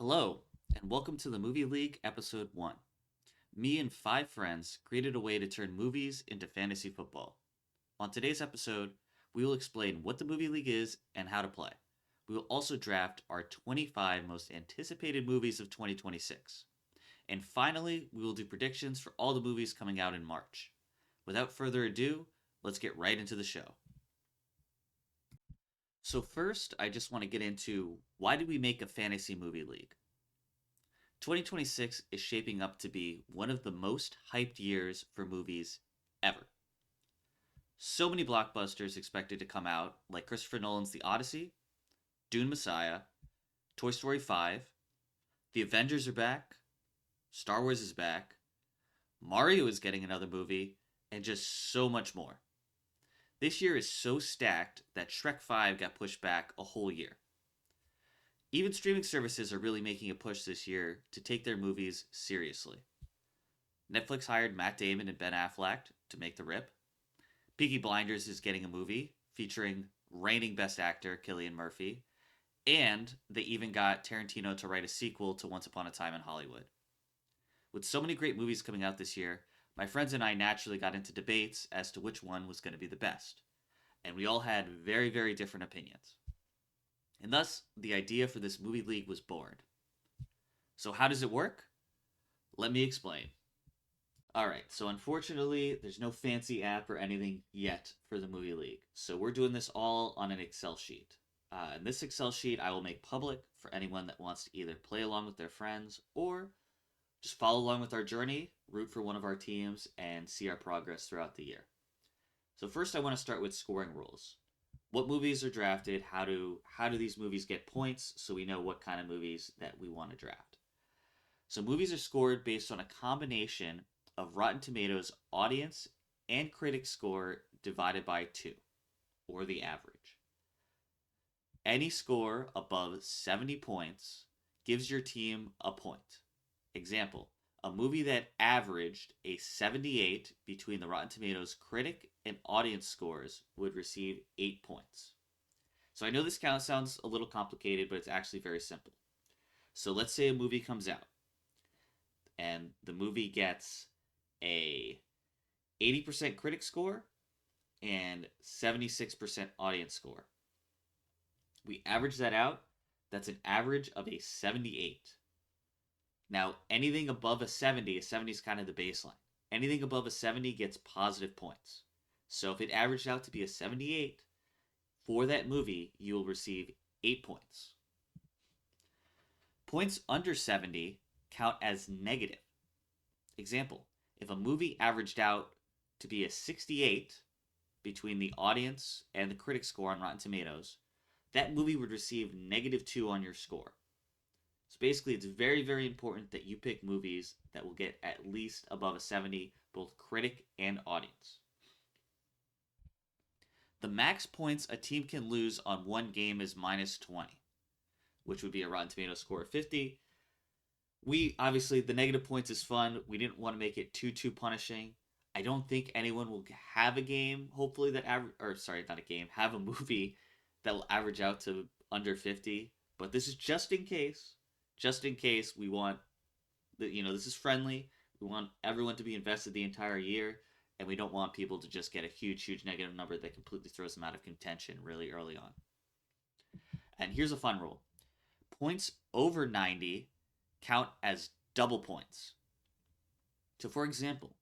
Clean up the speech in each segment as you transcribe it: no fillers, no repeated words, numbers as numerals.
Hello, and welcome to the Movie League Episode 1. Me and 5 friends created a way to turn movies into fantasy football. On today's episode, we will explain what the Movie League is and how to play. We will also draft our 25 most anticipated movies of 2026. And finally, we will do predictions for all the movies coming out in March. Without further ado, let's get right into the show. So, first, I just want to get into why did we make a fantasy movie league? 2026 is shaping up to be one of the most hyped years for movies ever. So many blockbusters expected to come out, like Christopher Nolan's The Odyssey, Dune Messiah, Toy Story 5, The Avengers are back, Star Wars is back, Mario is getting another movie, and just so much more. This year is so stacked that Shrek 5 got pushed back a whole year. Even streaming services are really making a push this year to take their movies seriously. Netflix hired Matt Damon and Ben Affleck to make The Rip. Peaky Blinders is getting a movie featuring reigning Best Actor Cillian Murphy. And they even got Tarantino to write a sequel to Once Upon a Time in Hollywood. With so many great movies coming out this year, my friends and I naturally got into debates as to which one was going to be the best. And we all had very, very different opinions. And thus, the idea for this movie league was born. So, how does it work? Let me explain. Alright, so unfortunately, there's no fancy app or anything yet for the movie league. So, we're doing this all on an Excel sheet. And this Excel sheet I will make public for anyone that wants to either play along with their friends or just follow along with our journey, root for one of our teams, and see our progress throughout the year. So, first, I want to start with scoring rules. What movies are drafted? How do these movies get points so we know what kind of movies that we want to draft? So movies are scored based on a combination of Rotten Tomatoes audience and critic score divided by 2, or the average. Any score above 70 points gives your team a point. Example, a movie that averaged a 78 between the Rotten Tomatoes critic and audience scores would receive 8 points. So I know this count sounds a little complicated, but it's actually very simple. So let's say a movie comes out and the movie gets a 80% critic score and 76% audience score. We average that out. That's an average of a 78. Now, anything above a 70 is kind of the baseline. Anything above a 70 gets positive points. So if it averaged out to be a 78, for that movie, you will receive 8 points. Points under 70 count as negative. Example, if a movie averaged out to be a 68 between the audience and the critic score on Rotten Tomatoes, that movie would receive -2 on your score. So basically, it's very, very important that you pick movies that will get at least above a 70, both critic and audience. The max points a team can lose on one game is -20, which would be a Rotten Tomatoes score of 50. Obviously, the negative points is fun. We didn't want to make it too punishing. I don't think anyone will have a game, hopefully, have a movie that will average out to under 50. But this is just in case. Just in case we want, this is friendly. We want everyone to be invested the entire year, and we don't want people to just get a huge negative number that completely throws them out of contention really early on. And here's a fun rule. Points over 90 count as double points. So for example,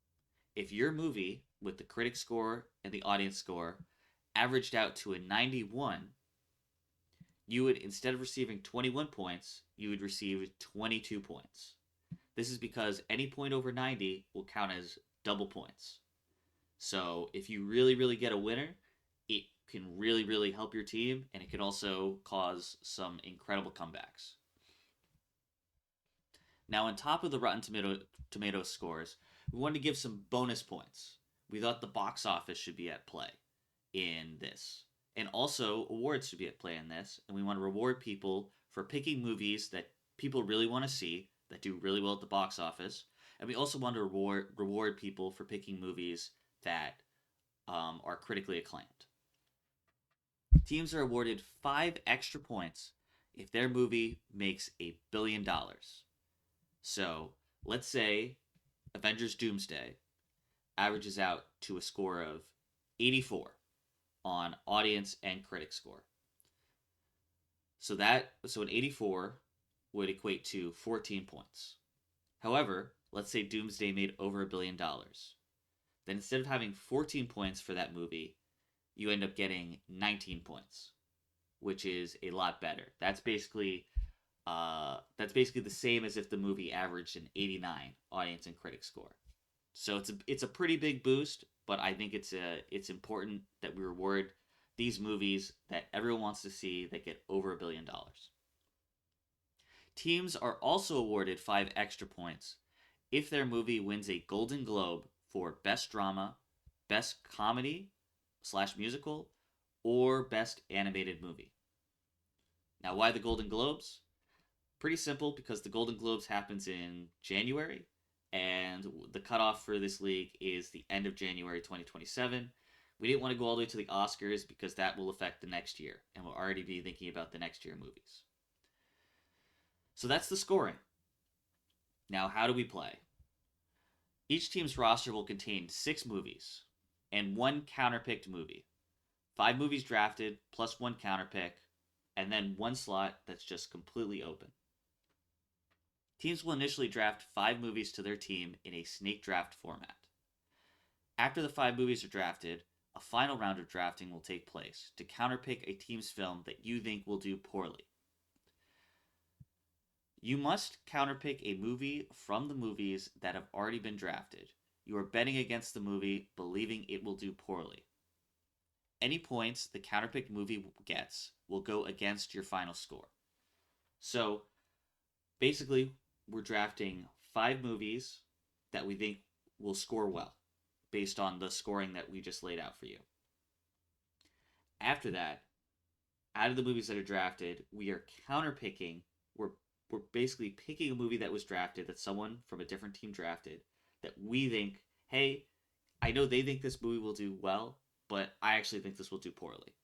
if your movie with the critic score and the audience score averaged out to a 91, you would, instead of receiving 21 points, you would receive 22 points. This is because any point over 90 will count as double points. So if you really get a winner, it can really help your team, and it can also cause some incredible comebacks. Now, on top of the Rotten Tomato scores, we wanted to give some bonus points. We thought the box office should be at play in this. And also, awards should be at play in this. And we want to reward people for picking movies that people really want to see, that do really well at the box office. And we also want to reward people for picking movies that are critically acclaimed. Teams are awarded 5 extra points if their movie makes $1 billion. So let's say Avengers Doomsday averages out to a score of 84 on audience and critic score. So an 84 would equate to 14 points. However, let's say Doomsday made over $1 billion. Then instead of having 14 points for that movie, you end up getting 19 points, which is a lot better. That's basically the same as if the movie averaged an 89 audience and critic score. So it's a pretty big boost, but I think it's important that we reward these movies that everyone wants to see that get over $1 billion. Teams are also awarded 5 extra points if their movie wins a Golden Globe for Best Drama, Best Comedy slash Musical, or Best Animated Movie. Now, why the Golden Globes? Pretty simple, because the Golden Globes happens in January, and the cutoff for this league is the end of January 2027. We didn't want to go all the way to the Oscars because that will affect the next year, and we'll already be thinking about the next year movies. So that's the scoring. Now, how do we play? Each team's roster will contain 6 movies and 1 counterpicked movie. 5 movies drafted plus 1 counterpick, and then 1 slot that's just completely open. Teams will initially draft 5 movies to their team in a snake draft format. After the 5 movies are drafted, a final round of drafting will take place to counterpick a team's film that you think will do poorly. You must counterpick a movie from the movies that have already been drafted. You are betting against the movie, believing it will do poorly. Any points the counterpicked movie gets will go against your final score. So, basically, we're drafting 5 movies that we think will score well, based on the scoring that we just laid out for you. After that, out of the movies that are drafted, we are counterpicking. We're basically picking a movie that was drafted, that someone from a different team drafted, that we think, hey, I know they think this movie will do well, but I actually think this will do poorly.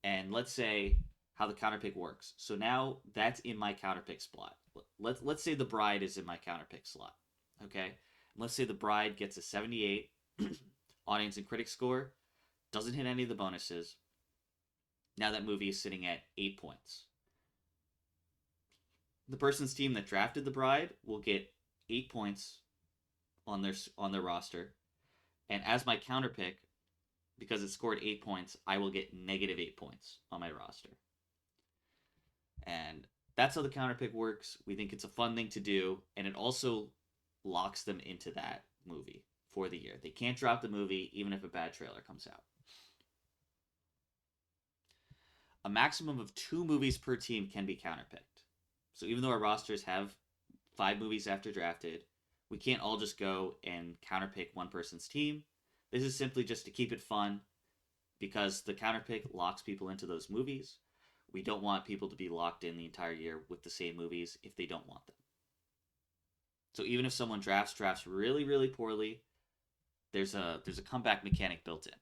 And let's say how the counterpick works. So now that's in my counterpick slot. Let's say The Bride is in my counterpick slot. Okay? Let's say The Bride gets a 78 audience and critic score, doesn't hit any of the bonuses. Now that movie is sitting at 8 points. The person's team that drafted The Bride will get 8 points on their roster, and as my counterpick, because it scored 8 points, I will get negative 8 points on my roster. And that's how the counterpick works. We think it's a fun thing to do, and it also locks them into that movie for the year. They can't drop the movie even if a bad trailer comes out. A maximum of 2 movies per team can be counterpicked. So even though our rosters have 5 movies after drafted, we can't all just go and counterpick one person's team. This is simply just to keep it fun, because the counterpick locks people into those movies. We don't want people to be locked in the entire year with the same movies if they don't want them. So even if someone drafts really, really poorly, there's a comeback mechanic built in.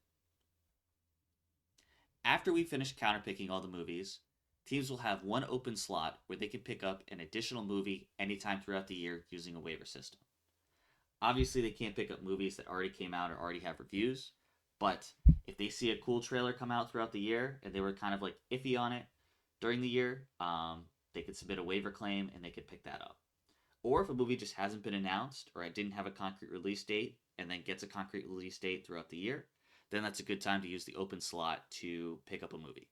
After we finish counterpicking all the movies, teams will have 1 open slot where they can pick up an additional movie anytime throughout the year using a waiver system. Obviously, they can't pick up movies that already came out or already have reviews, but if they see a cool trailer come out throughout the year and they were kind of like iffy on it during the year, they could submit a waiver claim and they could pick that up. Or if a movie just hasn't been announced, or it didn't have a concrete release date and then gets a concrete release date throughout the year, then that's a good time to use the open slot to pick up a movie.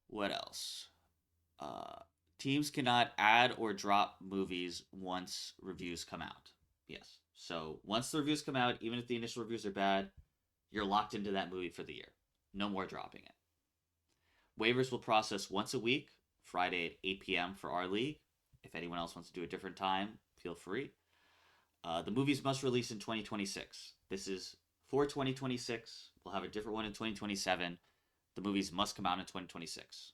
What else? Teams cannot add or drop movies once reviews come out. Yes. So once the reviews come out, even if the initial reviews are bad, you're locked into that movie for the year. No more dropping it. Waivers will process once a week, Friday at 8 p.m. for our league. If anyone else wants to do a different time, feel free. The movies must release in 2026. This is for 2026. We'll have a different one in 2027. The movies must come out in 2026.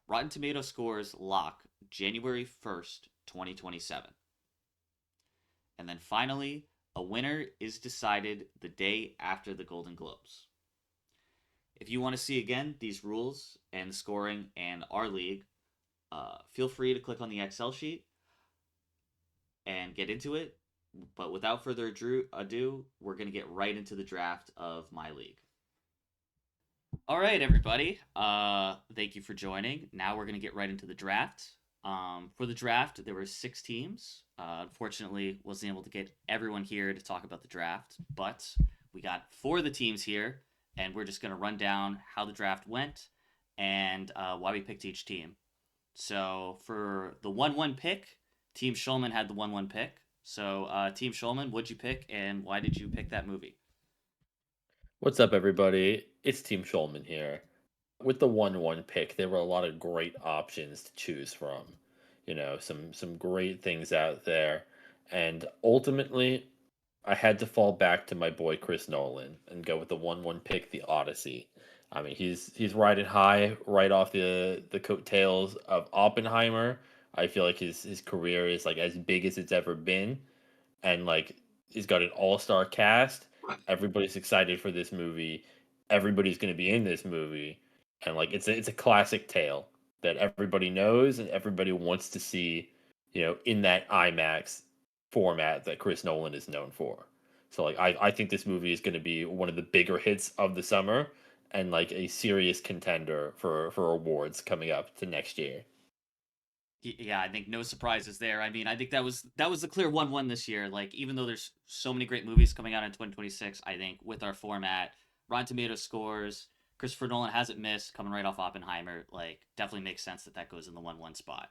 Rotten Tomato scores lock January 1st, 2027. And then finally, a winner is decided the day after the Golden Globes. If you want to see again these rules and scoring and our league, feel free to click on the Excel sheet and get into it. But without further ado, we're going to get right into the draft of my league. All right, everybody. Thank you for joining. Now we're going to get right into the draft. For the draft, there were 6 teams. Unfortunately, wasn't able to get everyone here to talk about the draft, but we got 4 of the teams here, and we're just going to run down how the draft went and why we picked each team. So for the 1-1 pick, Team Schulman had the 1-1 pick. So, Team Schulman, what'd you pick, and why did you pick that movie? What's up, everybody? It's Team Schulman here. With the 1-1 pick, there were a lot of great options to choose from. Some great things out there. And ultimately, I had to fall back to my boy Chris Nolan and go with the 1-1 pick, The Odyssey. I mean, he's riding high right off the coattails of Oppenheimer. I feel like his career is like as big as it's ever been, and like he's got an all-star cast. Everybody's excited for this movie. Everybody's going to be in this movie, and like it's a classic tale that everybody knows and everybody wants to see, in that IMAX format that Chris Nolan is known for. So like I think this movie is going to be one of the bigger hits of the summer and like a serious contender for awards coming up to next year. Yeah, I think no surprises there. I mean, I think that was a clear 1-1 this year. Like, even though there's so many great movies coming out in 2026, I think with our format, Rotten Tomatoes scores, Christopher Nolan hasn't missed, coming right off Oppenheimer. Like, definitely makes sense that that goes in the 1-1 spot.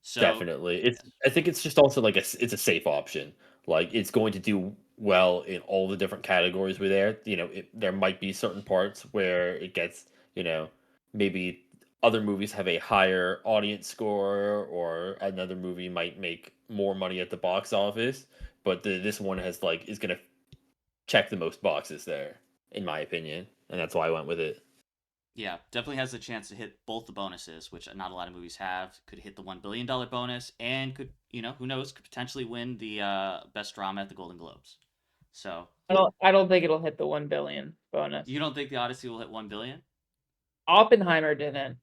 So, Definitely. I think it's just also like it's a safe option. Like it's going to do well in all the different categories we're there. There might be certain parts where it gets, you know, maybe other movies have a higher audience score or another movie might make more money at the box office, but this one has like is going to check the most boxes there in my opinion, and that's why I went with it. yeah, definitely has a chance to hit both the bonuses, which not a lot of movies have. Could hit the $1 billion bonus, and could, who knows, could potentially win the best drama at the Golden Globes. So, I don't think it'll hit the 1 billion bonus. you don't think the Odyssey will hit 1 billion? Oppenheimer didn't.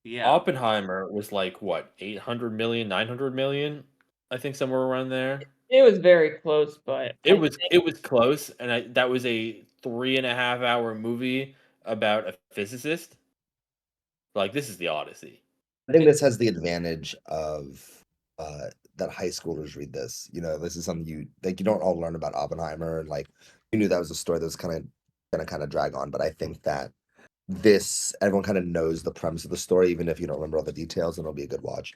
Yeah, Oppenheimer was like what, 800 million, 900 million, I think somewhere around there. It was very close, but It was close, and that was a 3.5 hour movie about a physicist. Like this is the Odyssey. I think this has the advantage of that high schoolers read this. This is something you don't all learn about Oppenheimer, and like you knew that was a story that was kind of gonna kind of drag on. But I think that this everyone kind of knows the premise of the story, even if you don't remember all the details, and it'll be a good watch.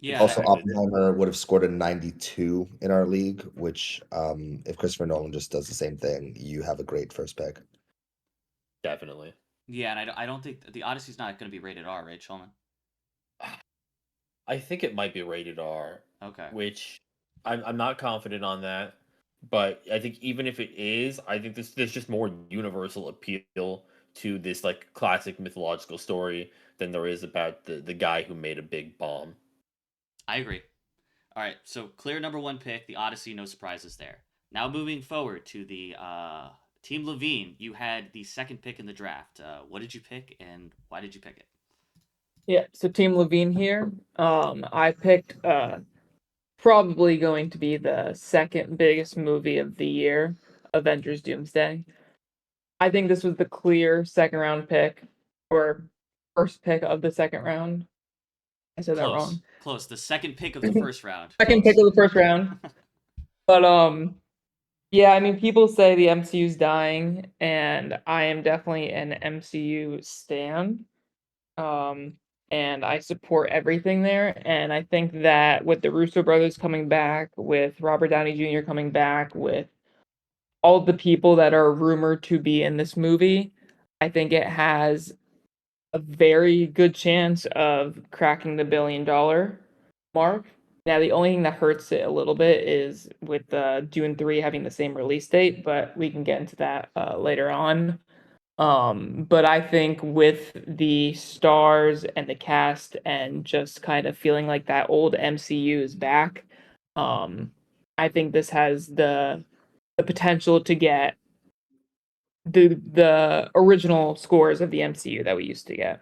yeah, Also, Exactly. Oppenheimer would have scored a 92 in our league, which if Christopher Nolan just does the same thing, you have a great first pick. Definitely. yeah, and I don't think the Odyssey's not going to be rated R, right, Shulman? I think it might be rated R, Okay. which I'm not confident on that. But I think even if it is, I think there's just more universal appeal to this like classic mythological story than there is about the guy who made a big bomb. I agree. All right, so clear number 1 pick, the Odyssey, no surprises there. Now moving forward to the Team Levine, you had the second pick in the draft. What did you pick, and why did you pick it? yeah. So Team Levine here. I picked probably going to be the second biggest movie of the year, Avengers: Doomsday. I think this was the clear second round pick or first pick of the second round. I said that Close, wrong. close. The second pick of the first round. Second pick Close. of the first round. But yeah, I mean, people say the MCU's dying, and I am definitely an MCU stan. Um, and I support everything there. And I think that with the Russo brothers coming back, with Robert Downey Jr. coming back, with all the people that are rumored to be in this movie, I think it has a very good chance of cracking the $1 billion mark. Now, the only thing that hurts it a little bit is with Dune 3 having the same release date, but we can get into that later on. But I think with the stars and the cast and just kind of feeling like that old MCU is back, um, I think this has the potential to get the original scores of the MCU that we used to get.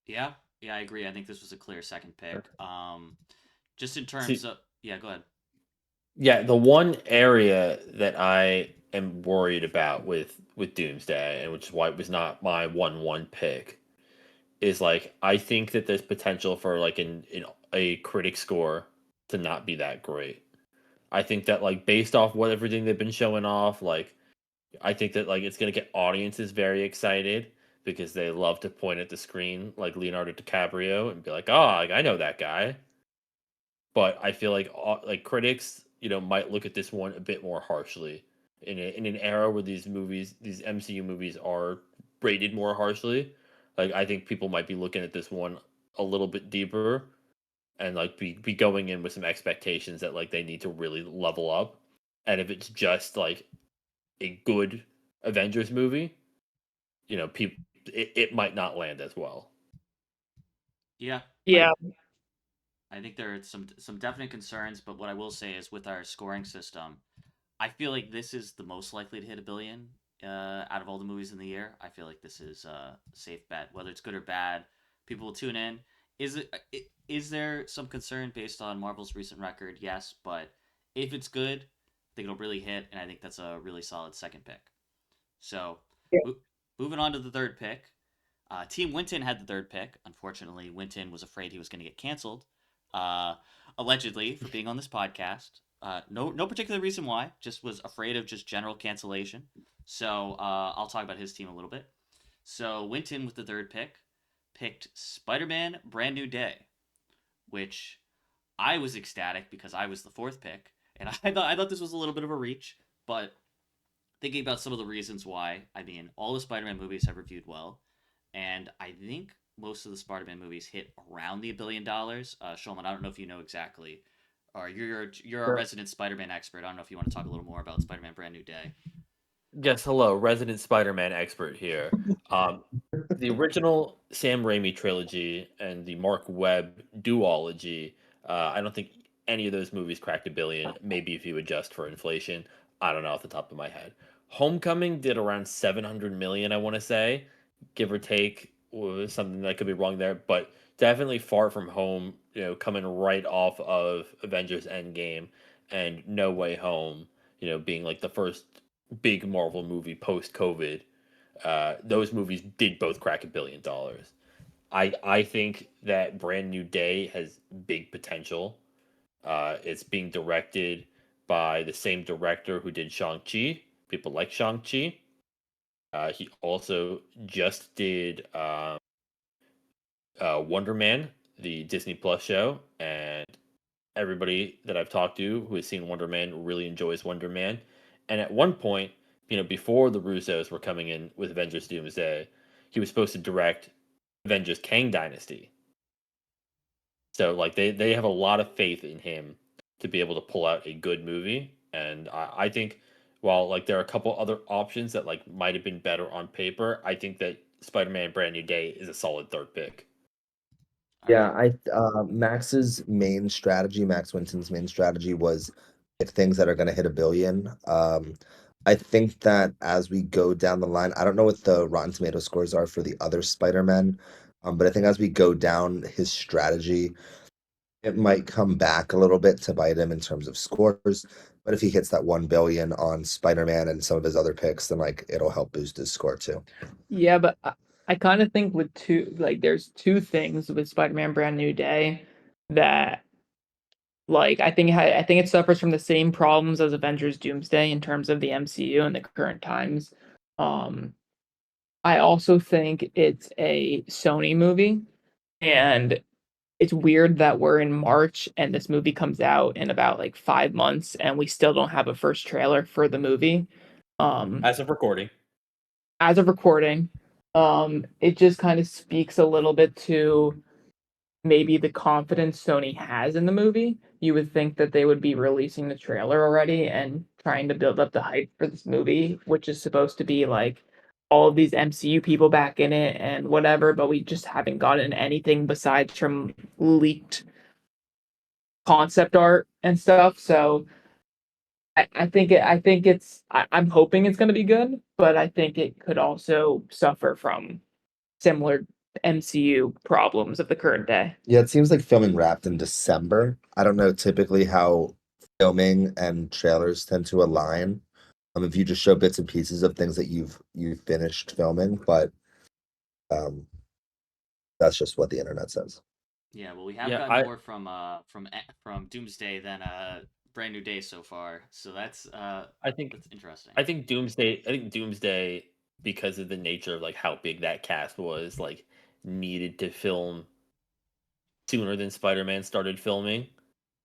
Yeah, yeah, I agree. I think this was a clear second pick. Just in terms See, of, yeah, go ahead. yeah, the one area that I am worried about with Doomsday, and which is why it was not my 1-1 pick, is like I think that there's potential for like in a critic score to not be that great. I think that like based off what everything they've been showing off, like I think that like it's gonna get audiences very excited because they love to point at the screen like Leonardo DiCaprio and be like, "Oh, like, I know that guy." But I feel like critics, might look at this one a bit more harshly in an era where these MCU movies are rated more harshly. Like I think people might be looking at this one a little bit deeper and like be going in with some expectations that like they need to really level up. And if it's just like a good Avengers movie, people it might not land as well. Yeah, Yeah, I think there are some definite concerns, but what I will say is with our scoring system, I feel like this is the most likely to hit a billion out of all the movies in the year. I feel like this is a safe bet, whether it's good or bad. People will tune in. Is there some concern based on Marvel's recent record? Yes, but if it's good, I think it'll really hit, and I think that's a really solid second pick. So, yeah, mo- moving on to the third pick. Team Winton had the third pick. Unfortunately, Winton was afraid he was going to get canceled, uh, allegedly, for being on this podcast. No particular reason why. Just was afraid of just general cancellation. So I'll talk about his team a little bit. So Winton with the third pick picked Spider-Man: Brand New Day, which I was ecstatic because I was the fourth pick, and I thought this was a little bit of a reach, but thinking about some of the reasons why, I mean, all the Spider-Man movies have reviewed well, and I think most of the Spider-Man movies hit around the $1 billion. Shulman, I don't know if you know exactly, or you're a Sure. resident Spider-Man expert. I don't know if you want to talk a little more about Spider-Man: Brand New Day. Yes, hello, resident Spider-Man expert here. Um, the original Sam Raimi trilogy and the Mark Webb duology, I don't think any of those movies cracked a billion. Maybe if you adjust for inflation, I don't know off the top of my head. Homecoming did around 700 million, I want to say, give or take, or something that could be wrong there, but definitely Far From Home, coming right off of Avengers Endgame and No Way Home, being like the first big Marvel movie post COVID. Those movies did both crack $1 billion. I think that Brand New Day has big potential. It's being directed by the same director who did Shang Chi. People like Shang Chi. He also just did Wonder Man, the Disney Plus show, and everybody that I've talked to who has seen Wonder Man really enjoys Wonder Man. And at one point, before the Russos were coming in with Avengers Doomsday, he was supposed to direct Avengers Kang Dynasty. So like they have a lot of faith in him to be able to pull out a good movie. And I think while like there are a couple other options that like might have been better on paper, I think that Spider-Man Brand New Day is a solid third pick. All right. Yeah, Max Winton's main strategy was pick things that are going to hit a billion. I think that as we go down the line, I don't know what the Rotten Tomato scores are for the other Spider-Man, but I think as we go down his strategy, it might come back a little bit to bite him in terms of scores. But if he hits that 1 billion on Spider-Man and some of his other picks, then like it'll help boost his score too. yeah, but I kind of think with there's two things with Spider-Man: Brand New Day that I think it suffers from the same problems as Avengers: Doomsday in terms of the MCU and the current times. Um, I also think it's a Sony movie, and it's weird that we're in March and this movie comes out in about like 5 months and we still don't have a first trailer for the movie. Um, As of recording. as of recording, it just kind of speaks a little bit to maybe the confidence Sony has in the movie. You would think that they would be releasing the trailer already and trying to build up the hype for this movie, which is supposed to be like all of these MCU people back in it and whatever, but we just haven't gotten anything besides from leaked concept art and stuff. So I'm hoping it's going to be good, but I think it could also suffer from similar MCU problems of the current day. Yeah, it seems like filming wrapped in December. I don't know typically how filming and trailers tend to align. If you just show bits and pieces of things that you've finished filming, but um, that's just what the internet says. Yeah, well, we have Yeah, gotten I more from Doomsday than Brand New Day so far, so I think that's interesting. I think Doomsday, because of the nature of like how big that cast was, like needed to film sooner than Spider-Man started filming.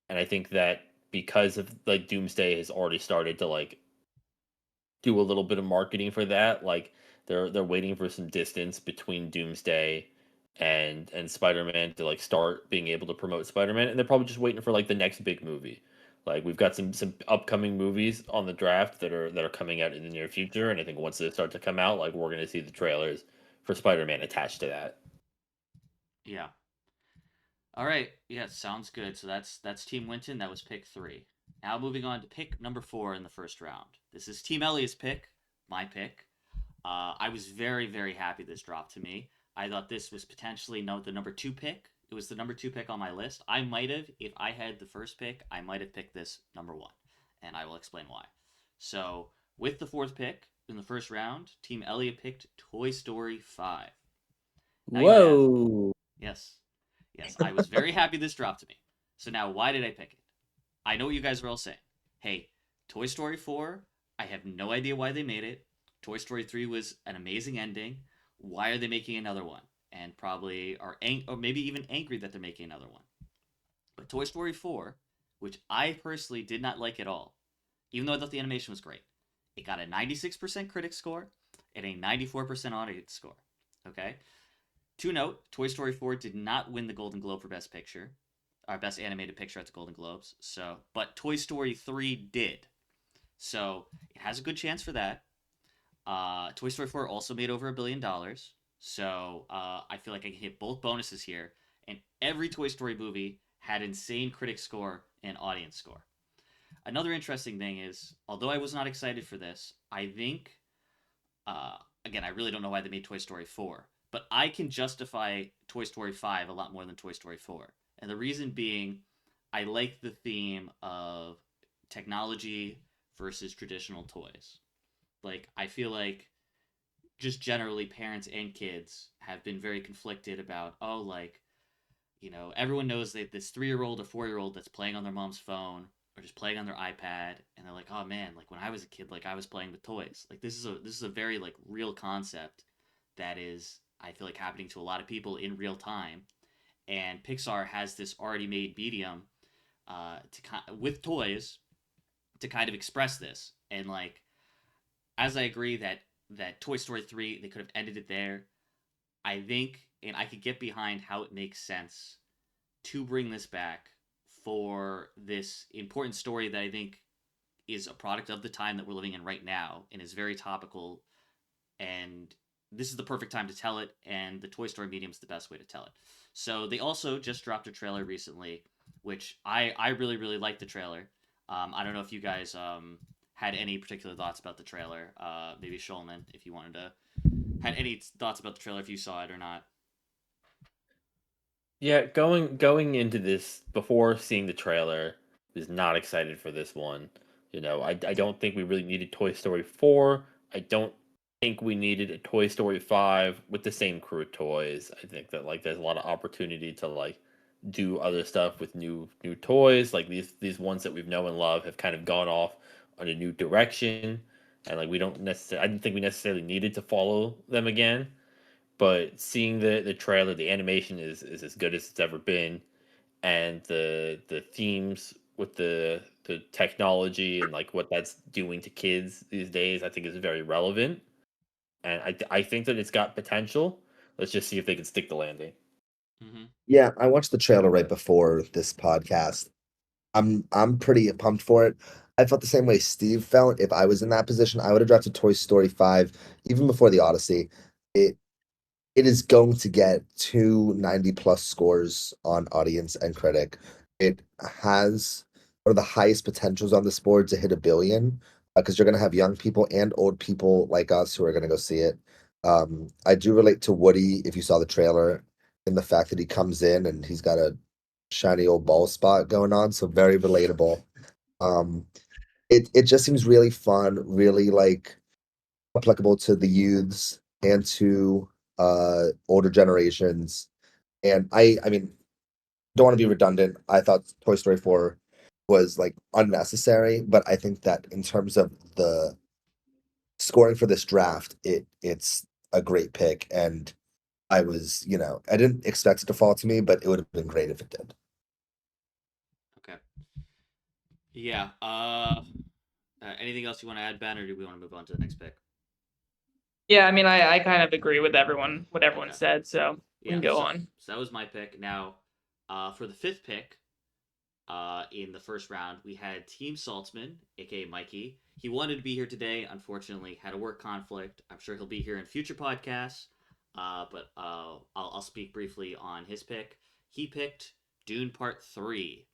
And I think that because of like Doomsday has already started to like do a little bit of marketing for that, like they're waiting for some distance between Doomsday and Spider-Man to like start being able to promote Spider-Man, and they're probably just waiting for like the next big movie. Like we've got some upcoming movies on the draft that are coming out in the near future, and I think once they start to come out, like we're gonna see the trailers for Spider-Man attached to that. Yeah. All right. Yeah, sounds good. So that's Team Winton. That was pick 3. Now moving on to pick number 4 in the first round. This is Team Elliott's pick, my pick. I was very, very happy this dropped to me. I thought this was potentially the number 2 pick. It was the number 2 pick on my list. I might have, if I had the first pick, I might have picked this number 1, and I will explain why. So, with the 4th pick in the first round, Team Elliott picked Toy Story 5. Now you may ask, Whoa. yes, yes, I was very happy this dropped to me. So now, why did I pick it? I know what you guys are all saying. Hey, Toy Story 4, I have no idea why they made it. Toy Story 3 was an amazing ending. Why are they making another one? And probably or maybe even angry that they're making another one. But Toy Story 4, which I personally did not like at all, even though I thought the animation was great, it got a 96% critic score and a 94% audience score. Okay? To note, Toy Story 4 did not win the Golden Globe for Best Picture, our Best Animated Picture at the Golden Globes. But Toy Story 3 did. So it has a good chance for that. Toy Story 4 also made over $1 billion. So I feel like I can hit both bonuses here. And every Toy Story movie had insane critic score and audience score. Another interesting thing is, although I was not excited for this, I think, uh, again, I really don't know why they made Toy Story 4, but I can justify Toy Story 5 a lot more than Toy Story 4. And the reason being, I like the theme of technology versus traditional toys. Like, I feel like just generally parents and kids have been very conflicted about, oh, like, everyone knows that this 3-year-old or 4-year-old that's playing on their mom's phone or just playing on their iPad, and they're like, oh man, like when I was a kid, like I was playing with toys. Like this is a very like real concept that is, I feel like, happening to a lot of people in real time. And Pixar has this already made medium with toys to kind of express this. And like, as I agree that Toy Story 3 they could have ended it there. I think, and I could get behind how it makes sense to bring this back for this important story that I think is a product of the time that we're living in right now and is very topical. And this is the perfect time to tell it, and the Toy Story medium is the best way to tell it. So they also just dropped a trailer recently, which I really, really liked the trailer. I don't know if you guys had any particular thoughts about the trailer. Maybe Shulman, if you wanted to, had any thoughts about the trailer, if you saw it or not. Yeah, going into this before seeing the trailer, was not excited for this one. I don't think we really needed Toy Story 4. I don't think we needed a Toy Story 5 with the same crew of toys. I think that like there's a lot of opportunity to like do other stuff with new toys. Like these ones that we've known and love have kind of gone off on a new direction, and like we don't necessarily I didn't think we necessarily needed to follow them again. But seeing the trailer, the animation is as good as it's ever been, and the themes with the technology and like what that's doing to kids these days, I think is very relevant, and I think that it's got potential. Let's just see if they can stick the landing. Mm-hmm. Yeah, I watched the trailer right before this podcast. I'm pretty pumped for it. I felt the same way Steve felt. If I was in that position, I would have drafted Toy Story 5 even before the Odyssey. It it is going to get 290 plus scores on audience and critic. It has one of the highest potentials on this board to hit 1 billion, because you're gonna have young people and old people like us who are gonna go see it. I do relate to Woody if you saw the trailer, and the fact that he comes in and he's got a shiny old ball spot going on, so very relatable. Um, it just seems really fun, really like applicable to the youths and to older generations. And I mean, don't want to be redundant. I thought Toy Story 4 was like unnecessary, but I think that in terms of the scoring for this draft, it's a great pick. And I was, I didn't expect it to fall to me, but it would have been great if it did. Okay. Yeah. Anything else you want to add, Ben, or do we want to move on to the next pick? Yeah, I mean, I kind of agree with what everyone Okay. said, so we can go on. So that was my pick. Now, for the fifth pick, in the first round, we had Team Saltzman, aka Mikey. He wanted to be here today. Unfortunately, had a work conflict. I'm sure he'll be here in future podcasts. But I'll speak briefly on his pick. He picked Dune Part 3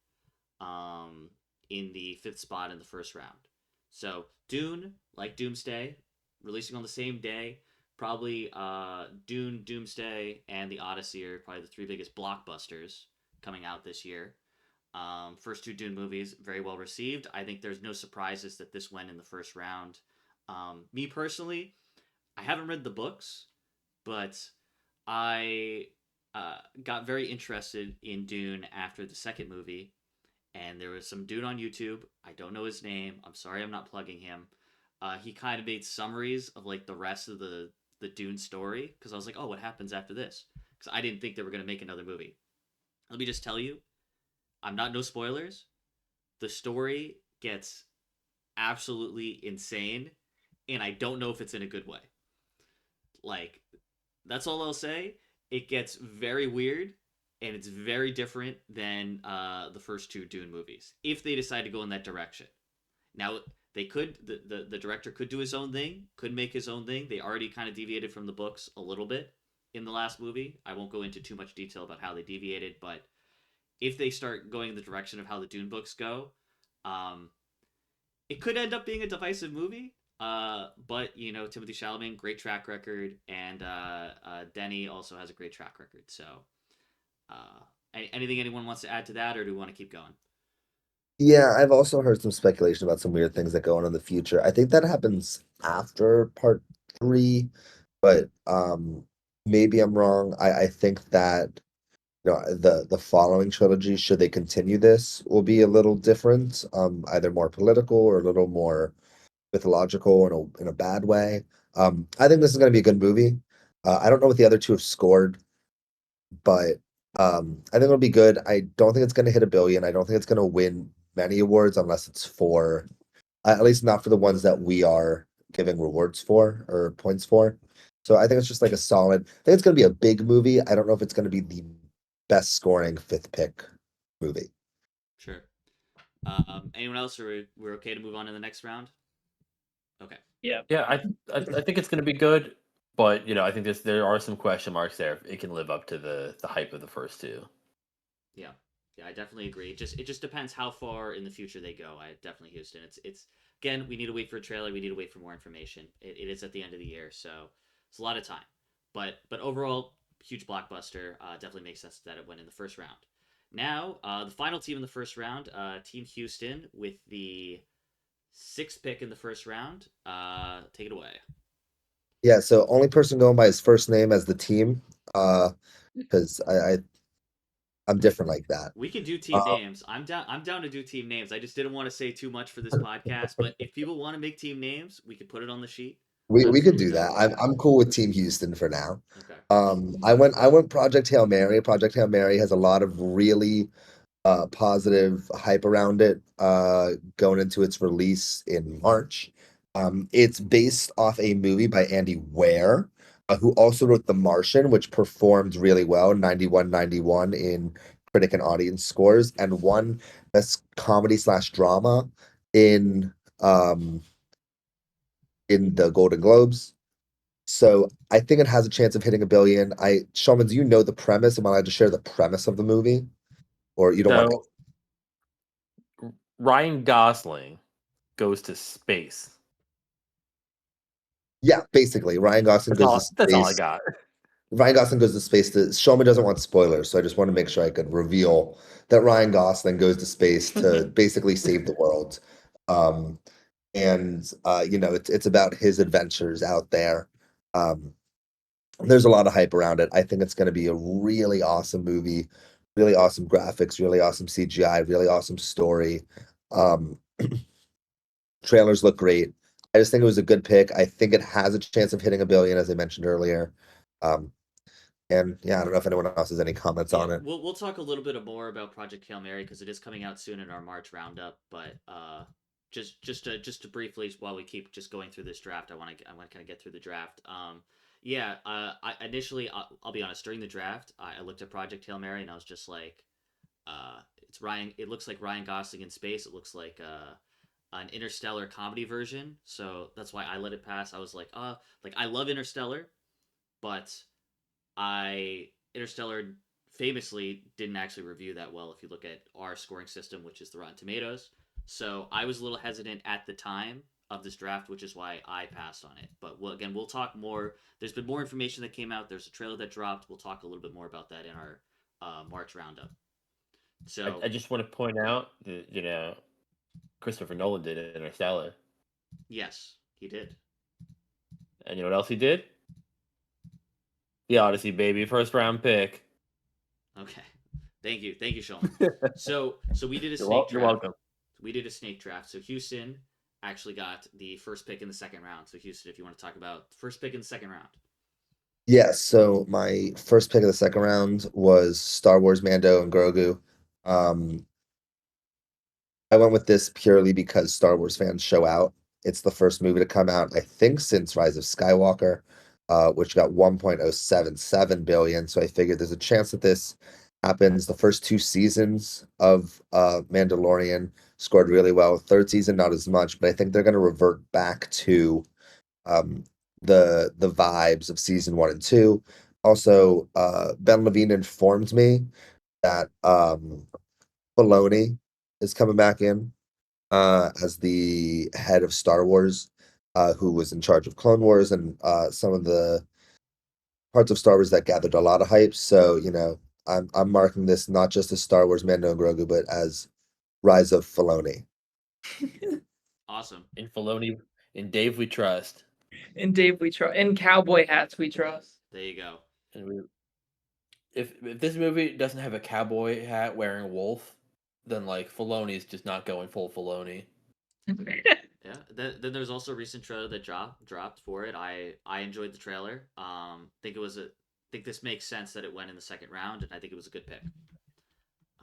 in the fifth spot in the first round. So, Dune, like Doomsday, releasing on the same day. Probably Dune, Doomsday, and The Odyssey are probably the three biggest blockbusters coming out this year. First two Dune movies, very well received. I think there's no surprises that this went in the first round. Me personally, I haven't read the books, but I got very interested in Dune after the second movie, and there was some dude on YouTube. I don't know his name. I'm sorry, I'm not plugging him. He kind of made summaries of like the rest of the Dune story because I was like, oh, what happens after this? Because I didn't think they were gonna make another movie. Let me just tell you, I'm not no spoilers. The story gets absolutely insane, and I don't know if it's in a good way. Like, that's all I'll say. It gets very weird, and it's very different than the first two Dune movies. If they decide to go in that direction, now they could. The director could do his own thing, could make his own thing. They already kind of deviated from the books a little bit in the last movie. I won't go into too much detail about how they deviated, but if they start going in the direction of how the Dune books go, um, it could end up being a divisive movie. But Timothy Chalamet, great track record, and Denny also has a great track record. So, anything anyone wants to add to that, or do we want to keep going? Yeah, I've also heard some speculation about some weird things that go on in the future. I think that happens after part 3, but maybe I'm wrong. I think that the following trilogy, should they continue this, will be a little different, either more political or a little more mythological in a bad way. I think this is going to be a good movie. I don't know what the other two have scored, but I think it'll be good. I don't think it's going to hit 1 billion. I don't think it's going to win many awards unless it's for, at least not for the ones that we are giving rewards for or points for. So I think it's just like a solid. I think it's going to be a big movie. I don't know if it's going to be the best scoring fifth pick movie. Sure. Anyone else, or we're okay to move on to the next round? Okay. Yeah. Yeah, I think it's going to be good, but I think there are some question marks there. If it can live up to the hype of the first two. Yeah. Yeah, I definitely agree. It just depends how far in the future they go. I definitely Houston. It's again, we need to wait for a trailer. We need to wait for more information. It is at the end of the year, so it's a lot of time. But overall, huge blockbuster. Definitely makes sense that it went in the first round. Now, the final team in the first round, Team Houston, with the sixth pick in the first round. Take it away. Yeah, so only person going by his first name as the team, because I'm different like that. We can do team names. I'm down. I'm down to do team names. I just didn't want to say too much for this podcast. But if people want to make team names, we could put it on the sheet. We could Absolutely do down that. with I'm cool with Team Houston for now. Okay. I went Project Hail Mary. Project Hail Mary has a lot of really positive hype around it going into its release in March. It's based off a movie by Andy Weir, who also wrote The Martian, which performed really well, 91 in critic and audience scores, and won best comedy slash drama in um, in the Golden Globes. So I think it has a chance of hitting 1 billion. Shulman, do you know the premise? Am I allowed to share the premise of the movie, or you don't want? So Ryan Gosling goes to space. Yeah, basically, Ryan Gosling goes to That's all I space. got. Ryan Gosling goes to space. Shulman doesn't want spoilers, so I just want to make sure I could reveal that Ryan Gosling goes to space to basically save the world. Um, and it's about his adventures out there. Um, there's a lot of hype around it. I think it's going to be a really awesome movie, really awesome graphics, really awesome CGI, really awesome story. Um, trailers look great. I just think it was a good pick. I think it has a chance of hitting 1 billion, as I mentioned earlier. Um, and yeah, I don't know if anyone else has any comments Yeah, on it. we'll talk a little bit more about Project Hail Mary because it is coming out soon in our March roundup. But just to briefly, while we keep just going through this draft, I want to kind of get through the draft. Yeah, I initially I'll be honest, during the draft, I looked at Project Hail Mary and I was just like, it's Ryan. It looks like Ryan Gosling in space. It looks like an Interstellar comedy version. So that's why I let it pass. I was like I love Interstellar, but Interstellar famously didn't actually review that well if you look at our scoring system, which is the Rotten Tomatoes. So I was a little hesitant at the time of this draft, which is why I passed on it. But we'll talk more. There's been more information that came out. There's a trailer that dropped. We'll talk a little bit more about that in our March roundup. So I just want to point out that Christopher Nolan did Interstellar, yes, he did. and you know what else he did? The Odyssey, baby, first round pick. Okay, thank you, Sean. So we did a You're snake you're draft. welcome. We did a snake draft. So Houston actually got the first pick in the second round. So Houston, if you want to talk about the first pick in the second round. Yes, so my first pick of the second round was Star Wars Mando and Grogu. Um, I went with this purely because Star Wars fans show out. It's the first movie to come out, I think, since Rise of Skywalker, which got 1.077 billion. So I figured there's a chance that this happens. The first 2 seasons of Mandalorian scored really well. Third season, not as much, but I think they're going to revert back to um, the vibes of season 1 and 2. Also, Ben Levine informed me that Filoni is coming back in as the head of Star Wars, who was in charge of Clone Wars and some of the parts of Star Wars that gathered a lot of hype. So, I'm marking this not just as Star Wars Mando and Grogu, but as Rise of Filoni. Awesome. In Filoni, in Dave we trust. In Dave we trust. In cowboy hats we trust. There you go. And if this movie doesn't have a cowboy hat wearing wolf, then like Filoni's just not going full Filoni. Yeah. Then there's also a recent trailer that dropped for it. I enjoyed the trailer. Think this makes sense that it went in the second round, and I think it was a good pick.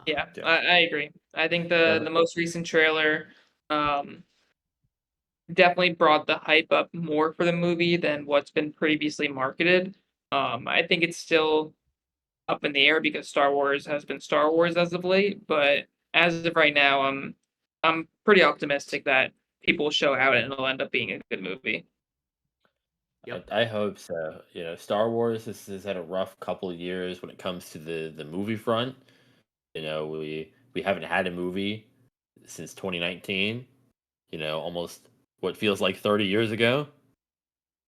Yeah, Yeah. I agree. I think Yeah. the most recent trailer definitely brought the hype up more for the movie than what's been previously marketed. I think it's still up in the air because Star Wars has been Star Wars as of late, but as of right now, I'm pretty optimistic that people will show out and it'll end up being a good movie. Yep. I hope so. Star Wars has had a rough couple of years when it comes to the movie front. We haven't had a movie since 2019. Almost what feels like 30 years ago.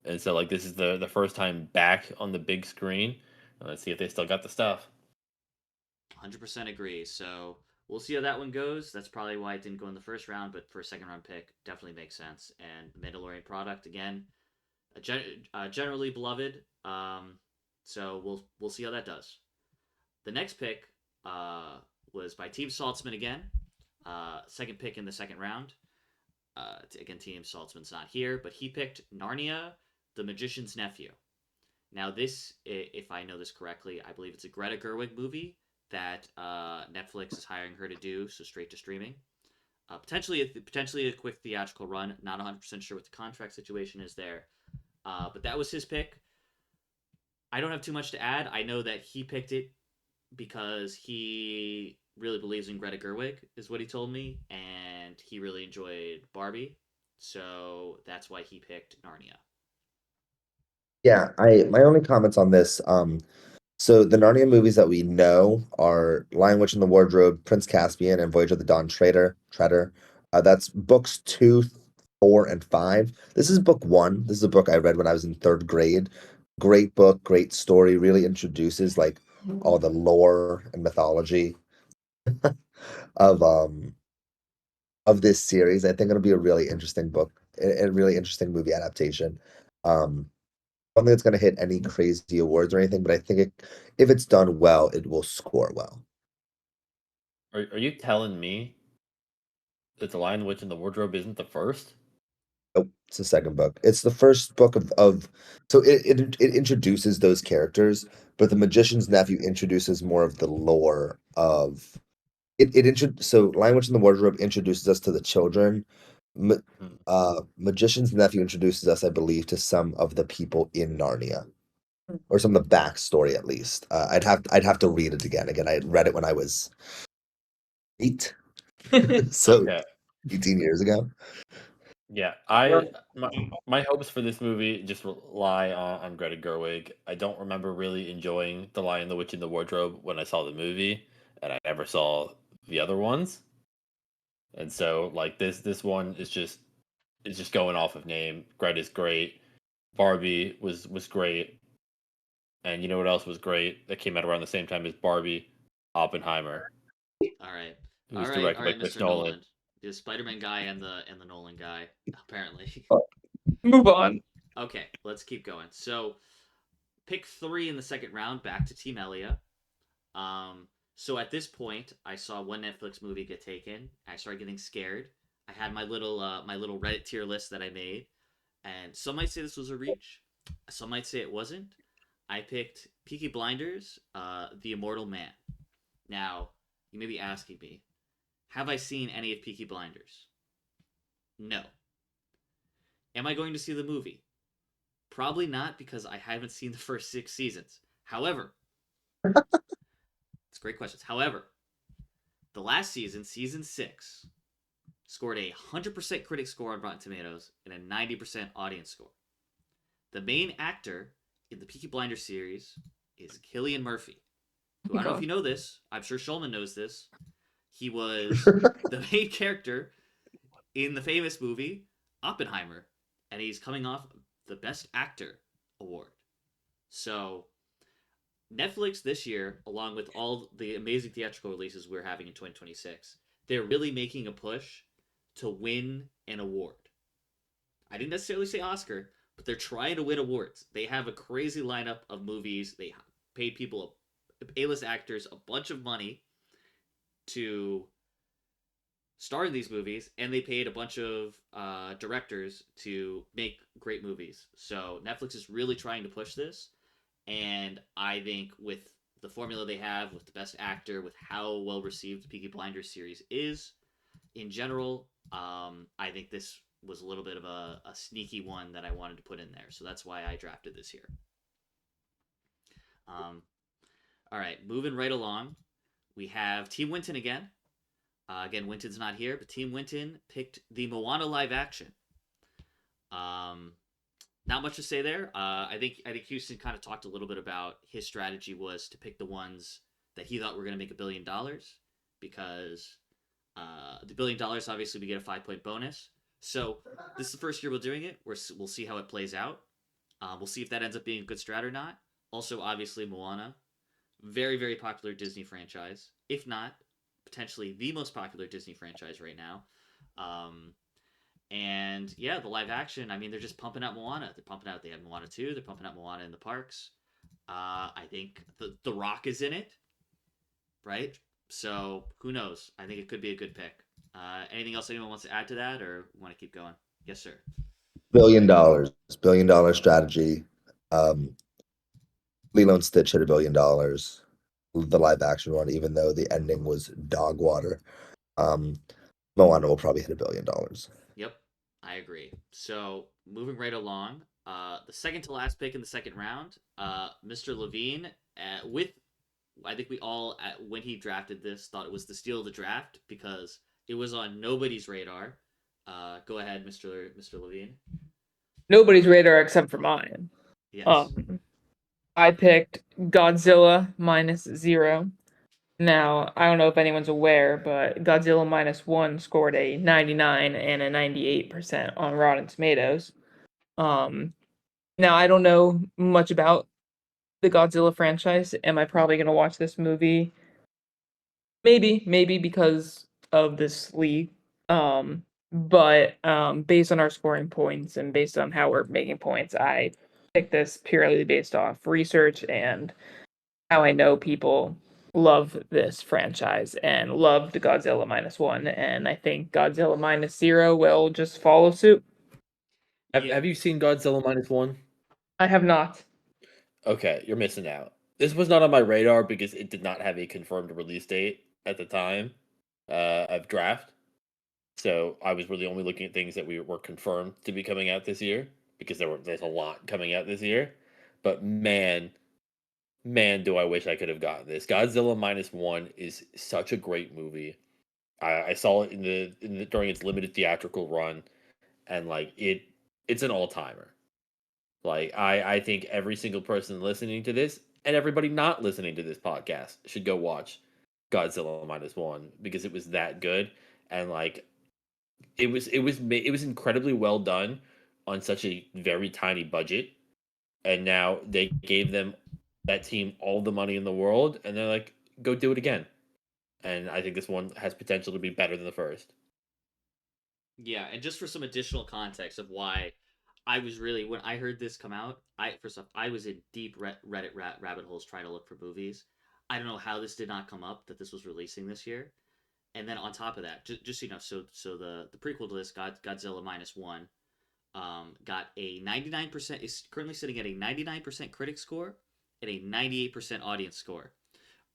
And so like this is the first time back on the big screen. Let's see if they still got the stuff. 100% agree. So we'll see how that one goes. That's probably why it didn't go in the first round, but for a second round pick, definitely makes sense. And Mandalorian product again, generally beloved. So we'll see how that does. The next pick was by Team Saltzman again. Second pick in the second round. Again, Team Saltzman's not here, but he picked Narnia, the Magician's Nephew. Now, this, if I know this correctly, I believe it's a Greta Gerwig movie that Netflix is hiring her to do, so straight to streaming. Potentially a quick theatrical run. Not 100% sure what the contract situation is there. But that was his pick. I don't have too much to add. I know that he picked it because he really believes in Greta Gerwig, is what he told me, and he really enjoyed Barbie. So that's why he picked Narnia. Yeah, my only comments on this, So the Narnia movies that we know are Lion, Witch, and the Wardrobe, Prince Caspian, and Voyage of the Dawn Treader. That's books 2, 4, and 5. This is book 1. This is a book I read when I was in 3rd grade. Great book, great story. Really introduces like all the lore and mythology of um of this series. I think it'll be a really interesting book, a really interesting movie adaptation. I don't think it's going to hit any crazy awards or anything, but I think if it's done well, it will score well. Are you telling me that The Lion, the Witch, and the Wardrobe isn't the first? Oh, it's the second book. It's the first book of so it introduces those characters, but the Magician's Nephew introduces more of the lore of so Lion, Witch, and the Wardrobe introduces us to the children. Ma- Hmm. Magician's Nephew introduces us, I believe, to some of the people in Narnia, or some of the backstory at least. I'd have to read it again. Again, I read it when I was 8, so Okay. 18 years ago. Yeah, Well, my hopes for this movie just rely on Greta Gerwig. I don't remember really enjoying The Lion, the Witch, and the Wardrobe when I saw the movie, and I never saw the other ones. And so, like this one is just going off of name. Greta's great. Barbie was great, and you know what else was great that came out around the same time as Barbie? Oppenheimer, All right. who All was right. directed All by right, Chris Mr. Nolan. Nolan. The Spider-Man guy and the Nolan guy, apparently. move on. Okay, let's keep going. So, pick 3 in the second round back to Team Elia. So at this point, I saw one Netflix movie get taken. I started getting scared. I had my little Reddit tier list that I made, and some might say this was a reach. Some might say it wasn't. I picked Peaky Blinders, The Immortal Man. Now, you may be asking me, have I seen any of Peaky Blinders? No. Am I going to see the movie? Probably not, because I haven't seen the first 6 seasons. However, it's great questions. However, the last season, season 6, scored a 100% critic score on Rotten Tomatoes and a 90% audience score. The main actor in the Peaky Blinders series is Cillian Murphy, who I don't know if you know this. I'm sure Shulman knows this. He was the main character in the famous movie Oppenheimer, and he's coming off the Best Actor award. So Netflix this year, along with all the amazing theatrical releases we're having in 2026, they're really making a push to win an award. I didn't necessarily say Oscar, but they're trying to win awards. They have a crazy lineup of movies. They paid people, A-list actors, a bunch of money to star in these movies, and they paid a bunch of directors to make great movies. So Netflix is really trying to push this, and I think with the formula they have, with the best actor, with how well received the Peaky Blinders series is in general, I think this was a little bit of a sneaky one that I wanted to put in there. So that's why I drafted this here. Um, all right, moving right along, we have Team Winton again. Again, Winton's not here, but Team Winton picked the Moana live action. Um, Not much to say there. I think Houston kind of talked a little bit about his strategy was to pick the ones that he thought were going to make $1 billion, because the $1 billion, obviously we get a 5-point bonus. So this is the first year we're doing it. We'll see how it plays out. We'll see if that ends up being a good strat or not. Also, obviously Moana, very very popular Disney franchise, if not potentially the most popular Disney franchise right now. Um, and yeah, the live action, I mean, they're just pumping out Moana. They have Moana 2, they're pumping out Moana in the parks. I think the Rock is in it, right? So who knows? I think it could be a good pick. Anything else anyone wants to add to that, or want to keep going? Yes, sir. $1 billion, $1 billion strategy. Um, Lilo and Stitch hit $1 billion. The live action one, even though the ending was dog water. Um, Moana will probably hit $1 billion. Yep, I agree. So moving right along, the second to last pick in the second round, Mr. Levine, with I think we all when he drafted this thought it was the steal of the draft because it was on nobody's radar. Go ahead, Mr. Levine. Nobody's radar except for mine. Yes. Um, I picked Godzilla -0. Now, I don't know if anyone's aware, but Godzilla -1 scored a 99 and a 98% on Rotten Tomatoes. Now I don't know much about the Godzilla franchise. Am I probably gonna watch this movie? Maybe because of this league. But based on our scoring points and based on how we're making points, I picked this purely based off research and how I know people love this franchise and love the Godzilla -1, and I think Godzilla -0 will just follow suit. Yeah, Have you seen Godzilla -1? I have not. Okay, you're missing out. This was not on my radar because it did not have a confirmed release date at the time of draft. So I was really only looking at things that were confirmed to be coming out this year because there's a lot coming out this year. But man, do I wish I could have gotten this. Godzilla -1 is such a great movie. I saw it during its limited theatrical run, and like it's an all timer. Like I think every single person listening to this and everybody not listening to this podcast should go watch Godzilla -1 because it was that good, and like it was incredibly well done on such a very tiny budget, and now they gave them that team all the money in the world, and they're like, go do it again. And I think this one has potential to be better than the first. yeah, and just for some additional context of why I was really when I heard this come out, I first off I was in deep Reddit rabbit holes trying to look for movies. I don't know how this did not come up that this was releasing this year. And then on top of that, just so you know, so the prequel to this, Godzilla -1, got a 99% is currently sitting at a 99% critic score and a 98% audience score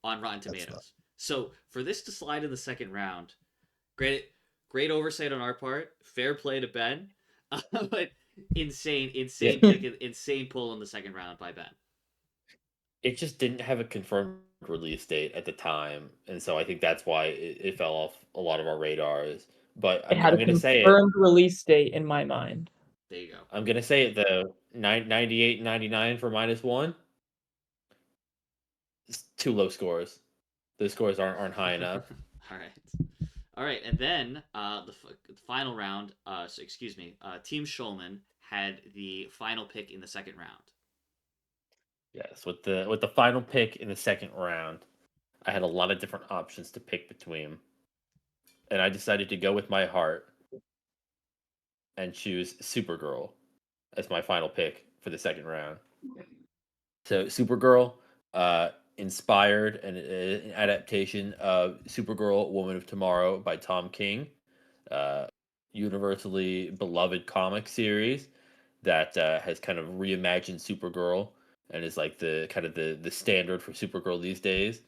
on Rotten That's not. Tomatoes. So for this to slide in the second round, great great oversight on our part, fair play to Ben, but Yeah. insane pick, insane pull in the second round by Ben. It just didn't have a confirmed release date at the time, and so I think that's why it fell off a lot of our radars. But It I'm had a gonna say it. confirmed release date in my mind. There you go. I'm gonna say it though. 98 and 99 for -1. It's too low scores. The scores aren't high enough. All right. All right, and then the final round. So excuse me. Team Schulman had the final pick in the second round. Yes, with the final pick in the second round, I had a lot of different options to pick between, and I decided to go with my heart and choose Supergirl as my final pick for the second round. So Supergirl, inspired an adaptation of Supergirl, Woman of Tomorrow by Tom King, uh, universally beloved comic series that has kind of reimagined Supergirl and is like the kind of the standard for Supergirl these days.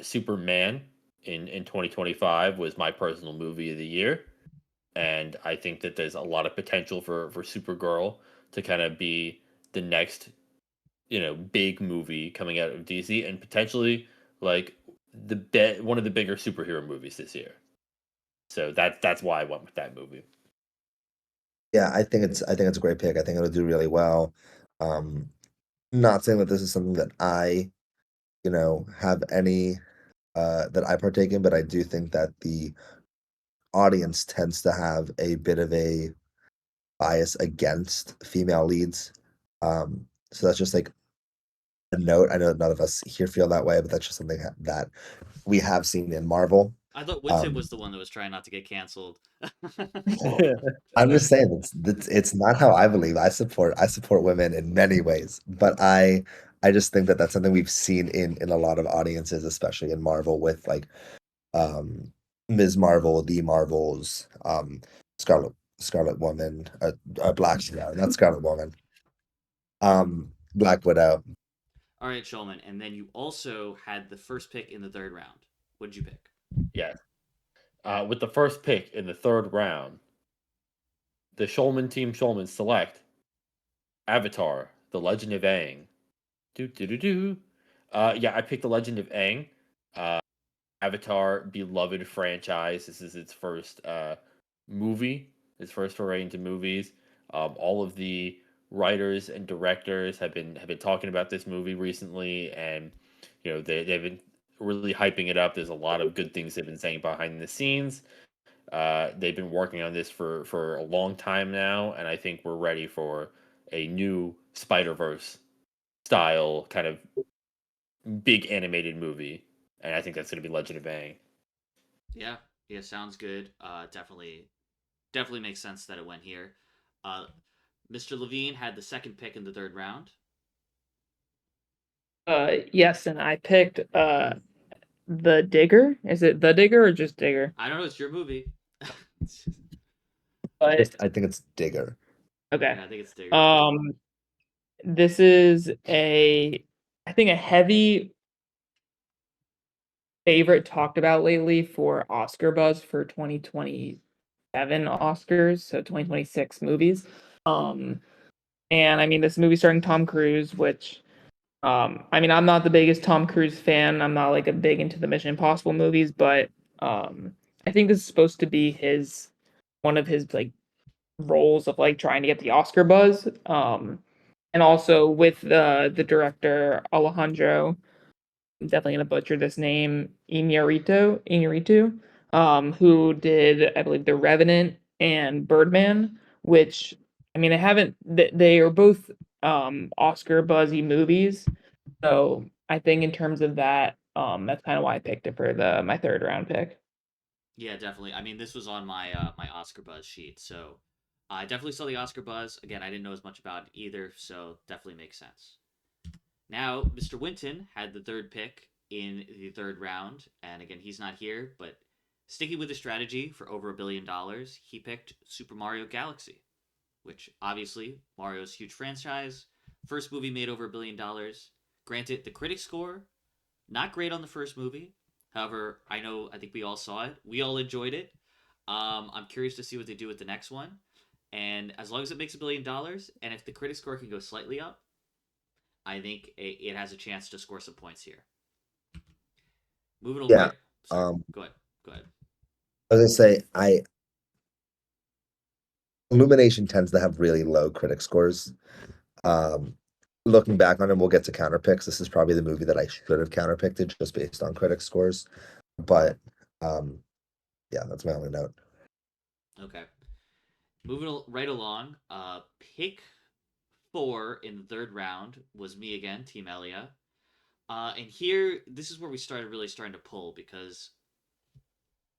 Superman in 2025 was my personal movie of the year, and I think that there's a lot of potential for Supergirl to kind of be the next big movie coming out of DC, and potentially like one of the bigger superhero movies this year. So that's why I went with that movie. Yeah, I think it's a great pick. I think it'll do really well. Um, Not saying that this is something that I, have any that I partake in, but I do think that the audience tends to have a bit of a bias against female leads. So that's just like a note. I know none of us here feel that way, but that's just something that we have seen in Marvel. I thought Winston Um, was the one that was trying not to get canceled. I'm just saying it's not how I believe. I support women in many ways, but I just think that that's something we've seen in a lot of audiences, especially in Marvel with like um Ms. Marvel, the Marvels, Scarlet Woman, Black not Scarlet Woman, Black Widow. All right, Shulman, and then you also had the first pick in the third round. What did you pick? Yes. With the first pick in the third round, the Shulman select Avatar: The Legend of Aang. Do do do do. Yeah, I picked The Legend of Aang. Uh, Avatar, beloved franchise. This is its first movie, its first foray into movies. All of the writers and directors have been talking about this movie recently, and they've been really hyping it up. There's a lot of good things they've been saying behind the scenes. They've been working on this for a long time now, and I think we're ready for a new Spider-Verse style kind of big animated movie, and I think that's going to be Legend of Aang. Yeah, yeah, sounds good. Definitely makes sense that it went here. Uh, Mr. Levine had the second pick in the third round. Yes, and I picked The Digger. Is it The Digger or just Digger? I don't know. It's your movie. But I think it's Digger. okay. Yeah, I think it's Digger. This is I think a heavy favorite talked about lately for Oscar buzz for 2027 Oscars, so 2026 movies. And I mean, this movie starring Tom Cruise, which I mean, I'm not the biggest Tom Cruise fan. I'm not like a big into the Mission Impossible movies, but I think this is supposed to be one of his like roles of like trying to get the Oscar buzz. And also with the director Alejandro, I'm definitely gonna butcher this name, Iñárritu, who did I believe The Revenant and Birdman, which I mean they are both Oscar buzzy movies. So I think in terms of that, that's kind of why I picked it for the my third round pick. Yeah, definitely. I mean, this was on my my Oscar buzz sheet, so I definitely saw the Oscar buzz. Again, I didn't know as much about it either, so definitely makes sense. Now, Mr. Winton had the third pick in the third round, and again, he's not here, but sticking with the strategy for over $1 billion, he picked Super Mario Galaxy, which obviously Mario's huge franchise, first movie made over $1 billion. Granted, the critic score not great on the first movie. However, I think we all saw it. We all enjoyed it. I'm curious to see what they do with the next one. And as long as it makes $1 billion, and if the critic score can go slightly up, I think it has a chance to score some points here. Moving on, Yeah. right. Sorry, go ahead. Go ahead. I was gonna say Illumination tends to have really low critic scores. Um, Looking back on it, we'll get to counterpicks. This is probably the movie that I should have counterpicked it just based on critic scores. But um, yeah, that's my only note. Okay. Moving right along. Pick 4 in the third round was me again, Team Elia. And here, this is where we starting to pull because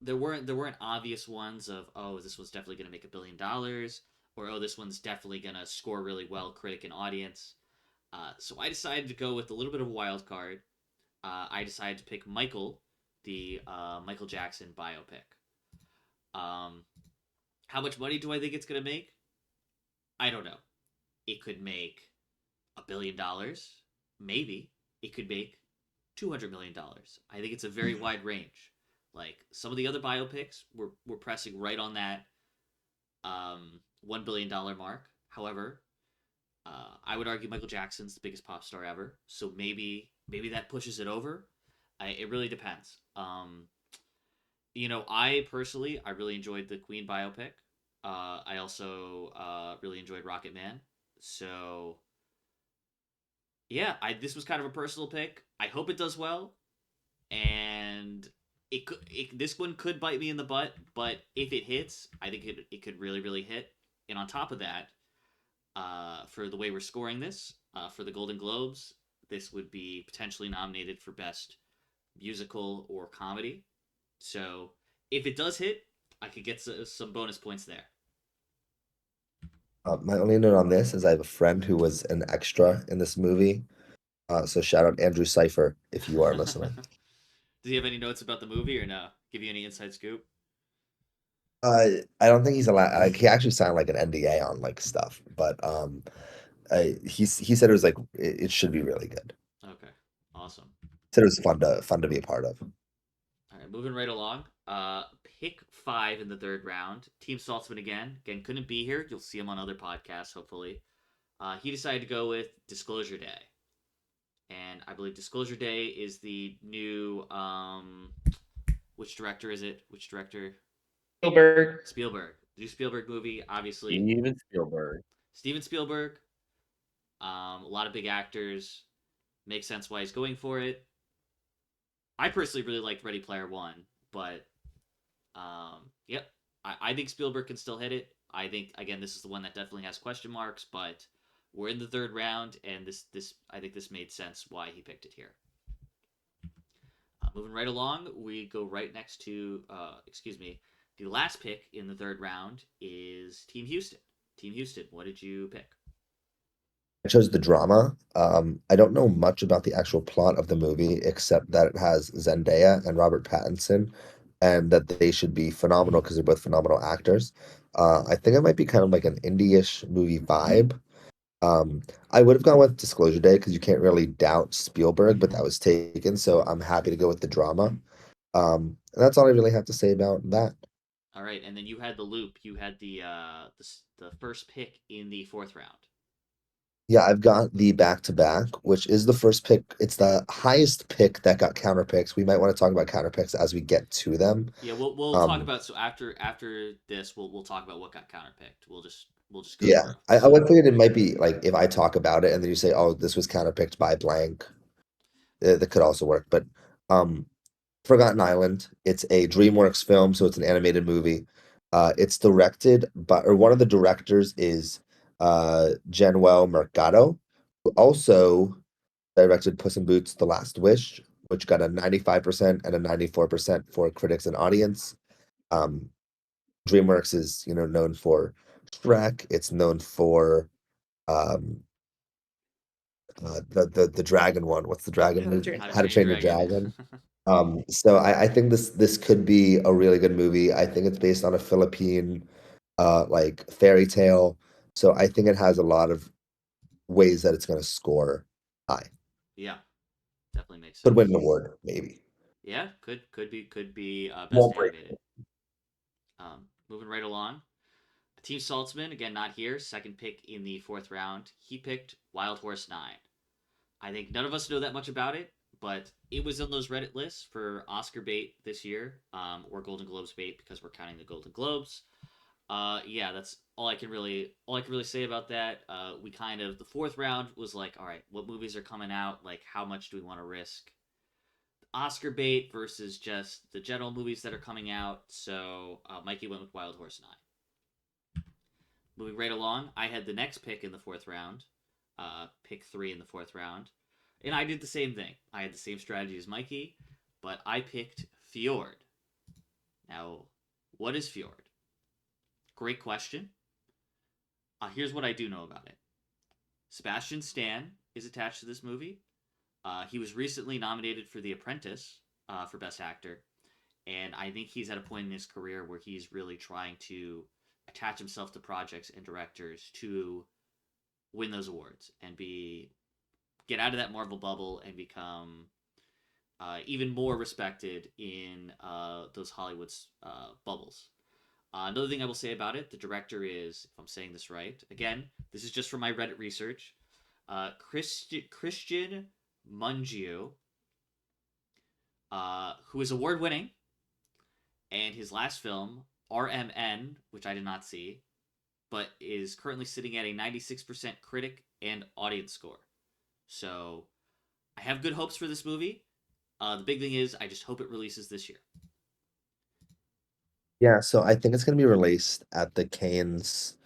there weren't obvious ones of, oh, this one's definitely going to make $1 billion, or oh, this one's definitely going to score really well, critic and audience. So I decided to go with a little bit of a wild card. I decided to pick Michael, the Michael Jackson biopic. Um, how much money do I think it's going to make? I don't know. It could make $1 billion, maybe. It could make $200 million. I think it's a very wide range. Like some of the other biopics, we're pressing right on that $1 billion mark. However, I would argue Michael Jackson's the biggest pop star ever, so maybe that pushes it over. It really depends. I personally I really enjoyed the Queen biopic. I also really enjoyed Rocket Man. So yeah, this was kind of a personal pick. I hope it does well, and this one could bite me in the butt, but if it hits, I think it could really hit. And on top of that, for the way we're scoring this, for the Golden Globes, this would be potentially nominated for Best Musical or Comedy. So if it does hit, I could get some bonus points there. My only note on this is I have a friend who was an extra in this movie. So shout out Andrew Cipher if you are listening. Does he have any notes about the movie or no? Give you any inside scoop? I don't think he's allowed. Like, he actually signed like an NDA on like stuff, but he said it was like it should be really good. Okay, awesome. Said it was fun to be a part of. All right, moving right along. Pick 5 in the third round. Team Saltzman again. Again, couldn't be here. You'll see him on other podcasts, hopefully. He decided to go with Disclosure Day. And I believe Disclosure Day is the new which director is it? Which director? Spielberg. Spielberg. The new Spielberg movie, obviously. Steven Spielberg. Steven Spielberg. A lot of big actors. Makes sense why he's going for it. I personally really liked Ready Player One, but yep, I think Spielberg can still hit it. I think again this is the one that definitely has question marks, but we're in the third round, and this I think this made sense why he picked it here. Moving right along, we go right next to excuse me, the last pick in the third round is Team Houston. Team Houston, what did you pick? I chose the drama. I don't know much about the actual plot of the movie except that it has Zendaya and Robert Pattinson, and that they should be phenomenal because they're both phenomenal actors. I think it might be kind of like an indie-ish movie vibe. I would have gone with Disclosure Day because you can't really doubt Spielberg, but that was taken, so I'm happy to go with the drama. And that's all I really have to say about that. All right, and then you had the loop. You had the first pick in the fourth round. Yeah, I've got the back to back, which is the first pick. It's the highest pick that got counter picks. We might want to talk about counter picks as we get to them. Yeah, we'll talk Um, about so after this we'll talk about what got counterpicked. We'll just go yeah, through. I So would figured it might be like if I talk about it and then you say, "Oh, this was counterpicked by blank," that could also work. But um, Forgotten Island. It's a DreamWorks film, so it's an animated movie. It's directed by, or one of the directors is Manuel Mercado, who also directed Puss in Boots: The Last Wish, which got a 95% and a 94% for critics and audience. Um, DreamWorks is, known for Shrek. It's known for um, the dragon one. What's the dragon How to movie? Train How to Your How to Train Your Train Your Dragon. Dragon. So I think this could be a really good movie. I think it's based on a Philippine like fairy tale. So I think it has a lot of ways that it's gonna score high. Yeah, definitely makes Could win sense. an award, maybe. Yeah, could be best Won't break animated. it. Moving right along. Team Saltzman again not here. Second pick in the fourth round. He picked Wild Horse 9. I think none of us know that much about it, but it was on those Reddit lists for Oscar bait this year, or Golden Globes bait because we're counting the Golden Globes. Yeah, that's all I can really say about that. We kind of the fourth round was like, all right, what movies are coming out? Like, how much do we want to risk Oscar bait versus just the general movies that are coming out? So Mikey went with Wild Horse 9. Moving right along, I had the next pick in the fourth round, pick 3 in the fourth round, and I did the same thing. I had the same strategy as Mikey, but I picked Fjord. Now, what is Fjord? Great question. Here's what I do know about it. Sebastian Stan is attached to this movie. He was recently nominated for The Apprentice for Best Actor, and I think he's at a point in his career where he's really trying to attach himself to projects and directors to win those awards and get out of that Marvel bubble and become even more respected in those Hollywood bubbles. Another thing I will say about it, the director is, if I'm saying this right, again, this is just from my Reddit research, Christian Mungiu, who is award winning, and his last film, RMN, which I did not see, but is currently sitting at a 96% critic and audience score. So I have good hopes for this movie. The big thing is, I just hope it releases this year. Yeah, so I think it's gonna be released at the Cannes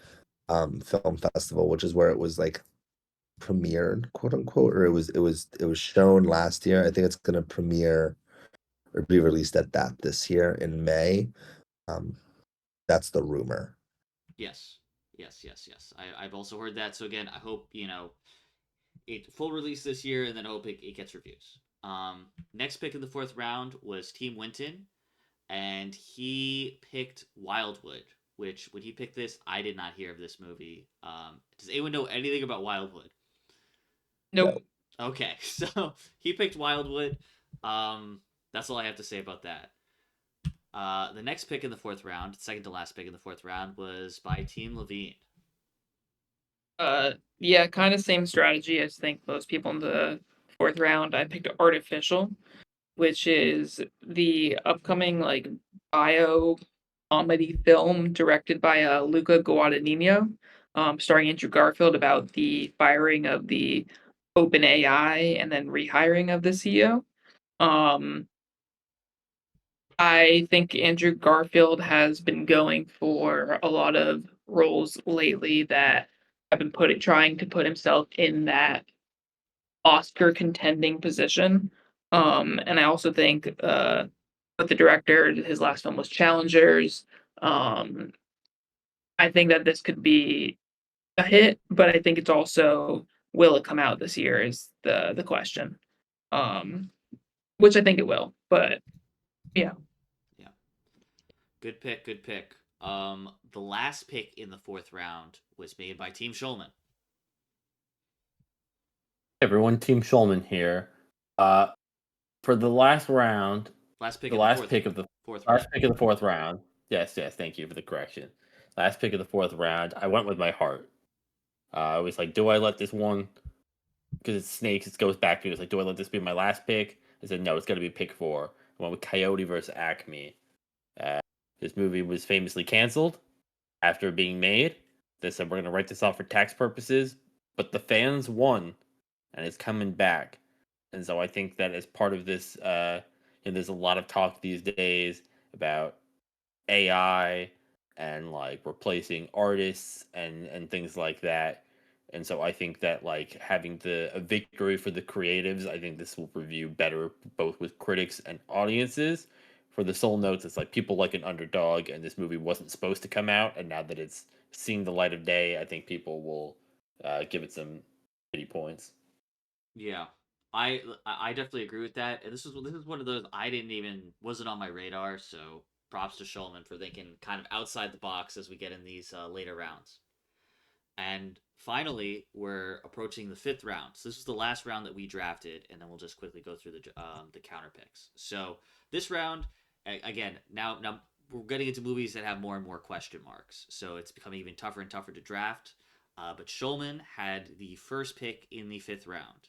film festival, which is where it was like premiered, quote unquote, or it was shown last year. I think it's gonna premiere or be released at that this year in May. Um, that's the rumor. Yes, yes. I've also heard that. So again, I hope it full release this year, and then hope it gets reviews. Next pick in the fourth round was Team Winton, and he picked Wildwood. Which when he picked this, I did not hear of this movie. Does anyone know anything about Wildwood? Nope. Okay, so he picked Wildwood. That's all I have to say about that. The next pick in the fourth round, second to last pick in the fourth round, was by Team Levine. Yeah, kind of same strategy as I think most people in the fourth round. I picked Artificial, which is the upcoming like bio comedy film directed by Luca Guadagnino. starring Andrew Garfield, about the firing of the OpenAI and then rehiring of the CEO. Um, I think Andrew Garfield has been going for a lot of roles lately that have been trying to put himself in that Oscar contending position. And I also think with the director, his last film was Challengers. Um, I think that this could be a hit, but I think it's also, will it come out this year is the question. Um, which I think it will, but yeah. Yeah. Good pick. Good pick. The last pick in the fourth round was made by Team Schulman. Everyone, Team Schulman here. For the last round, Last pick the of the last pick of the fourth last round. pick of the fourth round. Yes, thank you for the correction. Last pick of the fourth round, I went with my heart. I was like, do I let this one, because it's snakes, it goes back to me. It was like, do I let this be my last pick? I said, no, it's got to be pick 4. I went with Coyote versus Acme. Uh, this movie was famously canceled after being made. They said, we're going to write this off for tax purposes, but the fans won, and it's coming back. And so I think that as part of this, there's a lot of talk these days about AI and like replacing artists and things like that. And so I think that like having a victory for the creatives, I think this will review better both with critics and audiences. For the Soul Notes, it's like people like an underdog, and this movie wasn't supposed to come out, and now that it's seeing the light of day, I think people will give it some pity points. Yeah. I definitely agree with that. And this is one of those I didn't even wasn't on my radar. So props to Schulman for thinking kind of outside the box as we get in these later rounds. And finally, we're approaching the fifth round. So this is the last round that we drafted, and then we'll just quickly go through the counter picks. So this round, again, now we're getting into movies that have more and more question marks. So it's becoming even tougher and tougher to draft. But Schulman had the first pick in the fifth round.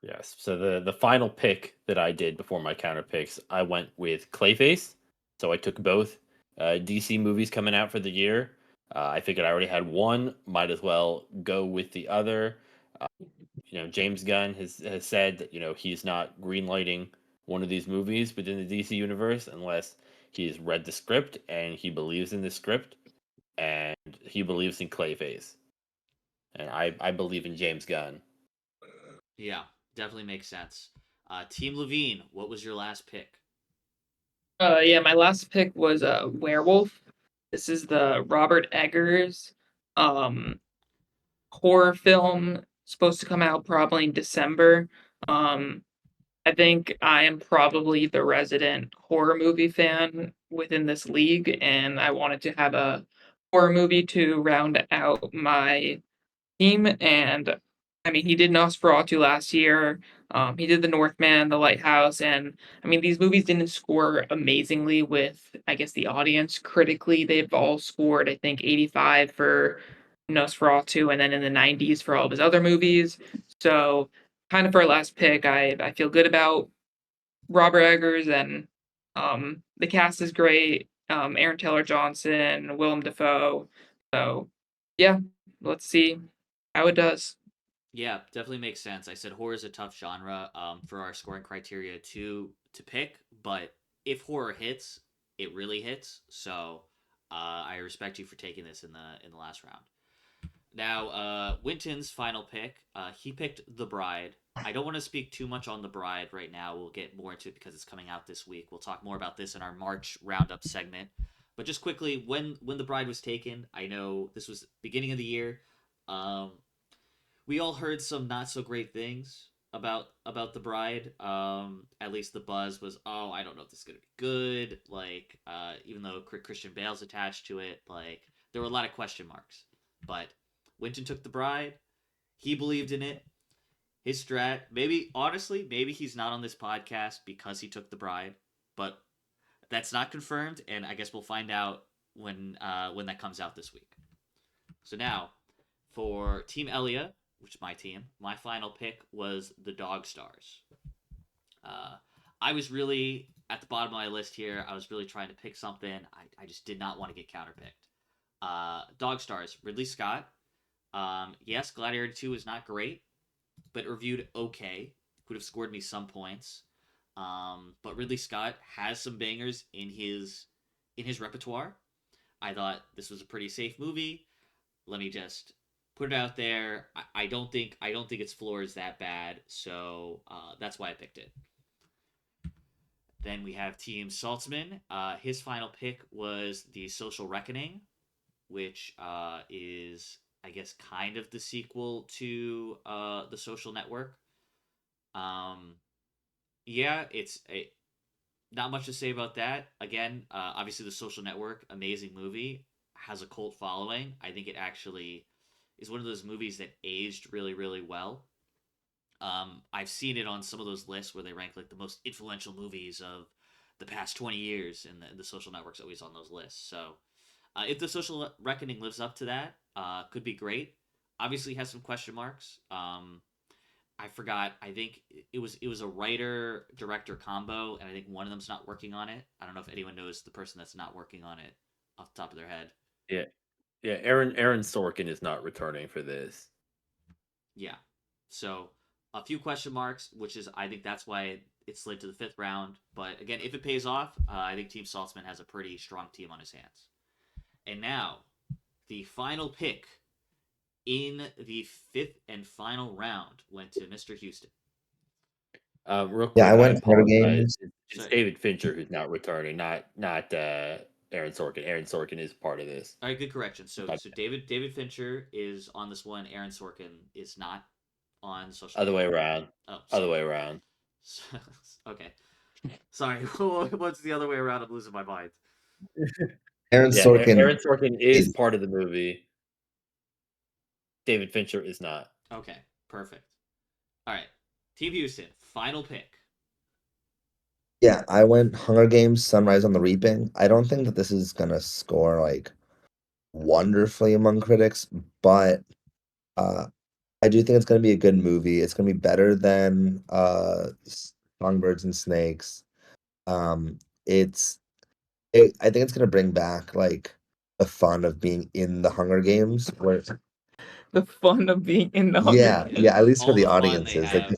Yes. So the final pick that I did before my counter picks, I went with Clayface. So I took both DC movies coming out for the year. I figured I already had one, might as well go with the other. Uh, James Gunn has said that he's not greenlighting one of these movies within the DC universe unless he's read the script and he believes in the script and he believes in Clayface. And I believe in James Gunn. Yeah, definitely makes sense. Team Levine, what was your last pick? Yeah, my last pick was Werewolf. This is the Robert Eggers um horror film, supposed to come out probably in December. Um, I think I am probably the resident horror movie fan within this league, and I wanted to have a horror movie to round out my team. And I mean, he did Nosferatu last year. He did The Northman, The Lighthouse, and I mean, these movies didn't score amazingly with, I guess, the audience. Critically, they've all scored, I think, 85 for Nosferatu, and then in the 90s for all of his other movies. So, kind of for our last pick, I feel good about Robert Eggers, and the cast is great. Aaron Taylor Johnson, Willem Dafoe. So, yeah, let's see how it does. Yeah, definitely makes sense. I said horror is a tough genre for our scoring criteria to pick, but if horror hits, it really hits. So I respect you for taking this in the last round. Now, Winton's final pick, he picked The Bride. I don't want to speak too much on The Bride right now. We'll get more into it because it's coming out this week. We'll talk more about this in our March roundup segment. But just quickly, when The Bride was taken, I know this was beginning of the year. Um, we all heard some not so great things about The Bride. At least the buzz was, oh, I don't know if this is gonna be good. Like, even though Christian Bale's attached to it, like there were a lot of question marks. But Winton took The Bride. He believed in it. His strat, maybe honestly, maybe he's not on this podcast because he took The Bride, but that's not confirmed, and I guess we'll find out when that comes out this week. So now, for Team Elia, which is my team, my final pick was the Dog Stars. Uh, I was really at the bottom of my list here. I was really trying to pick something. I just did not want to get counterpicked. Dog stars: Ridley Scott. Yes, Gladiator 2 is not great, but reviewed okay. Could have scored me some points. But Ridley Scott has some bangers in his repertoire. I thought this was a pretty safe movie. Let me just put it out there. I don't think its floor is that bad, so that's why I picked it. Then we have Team Saltzman. His final pick was The Social Reckoning, which is, I guess, kind of the sequel to The Social Network. Um, yeah, not much to say about that. Again, obviously, The Social Network, amazing movie, has a cult following. I think it actually is one of those movies that aged really, really well. I've seen it on some of those lists where they rank like the most influential movies of the past 20 years, and the Social Network's always on those lists. So, if the Social Reckoning lives up to that, could be great. Obviously, has some question marks. I forgot. I think it was a writer director combo, and I think one of them's not working on it. I don't know if anyone knows the person that's not working on it off the top of their head. Yeah, yeah. Aaron Sorkin is not returning for this. Yeah. So a few question marks, which is I think that's why it slid to the fifth round. But again, if it pays off, I think Team Saltzman has a pretty strong team on his hands. And now the final pick in the fifth and final round went to Mr. Houston. Real Yeah, I quick, I went Hunger apologize. Games. It's So, David Fincher who's not returning, not Aaron Sorkin. Aaron Sorkin is part of this. all right, good correction. So, But David Fincher is on this one. Aaron Sorkin is not on Social other way Network. around. Oh, Other sorry. way around. Okay. Sorry. What's the other way around? I'm losing my mind. Aaron Yeah, Sorkin Aaron Sorkin is is part of the movie. David Fincher is not. Okay, perfect. All right, Team Houston, final pick. yeah, I went Hunger Games, Sunrise on the Reaping. I don't think that this is gonna score like wonderfully among critics, but uh I do think it's gonna be a good movie. It's gonna be better than Songbirds and Snakes. Um it's I think it's gonna bring back like the fun of being in the Hunger Games where The fun of being in the Hunger yeah, Games. yeah, at least for All the the fun they audiences, like have.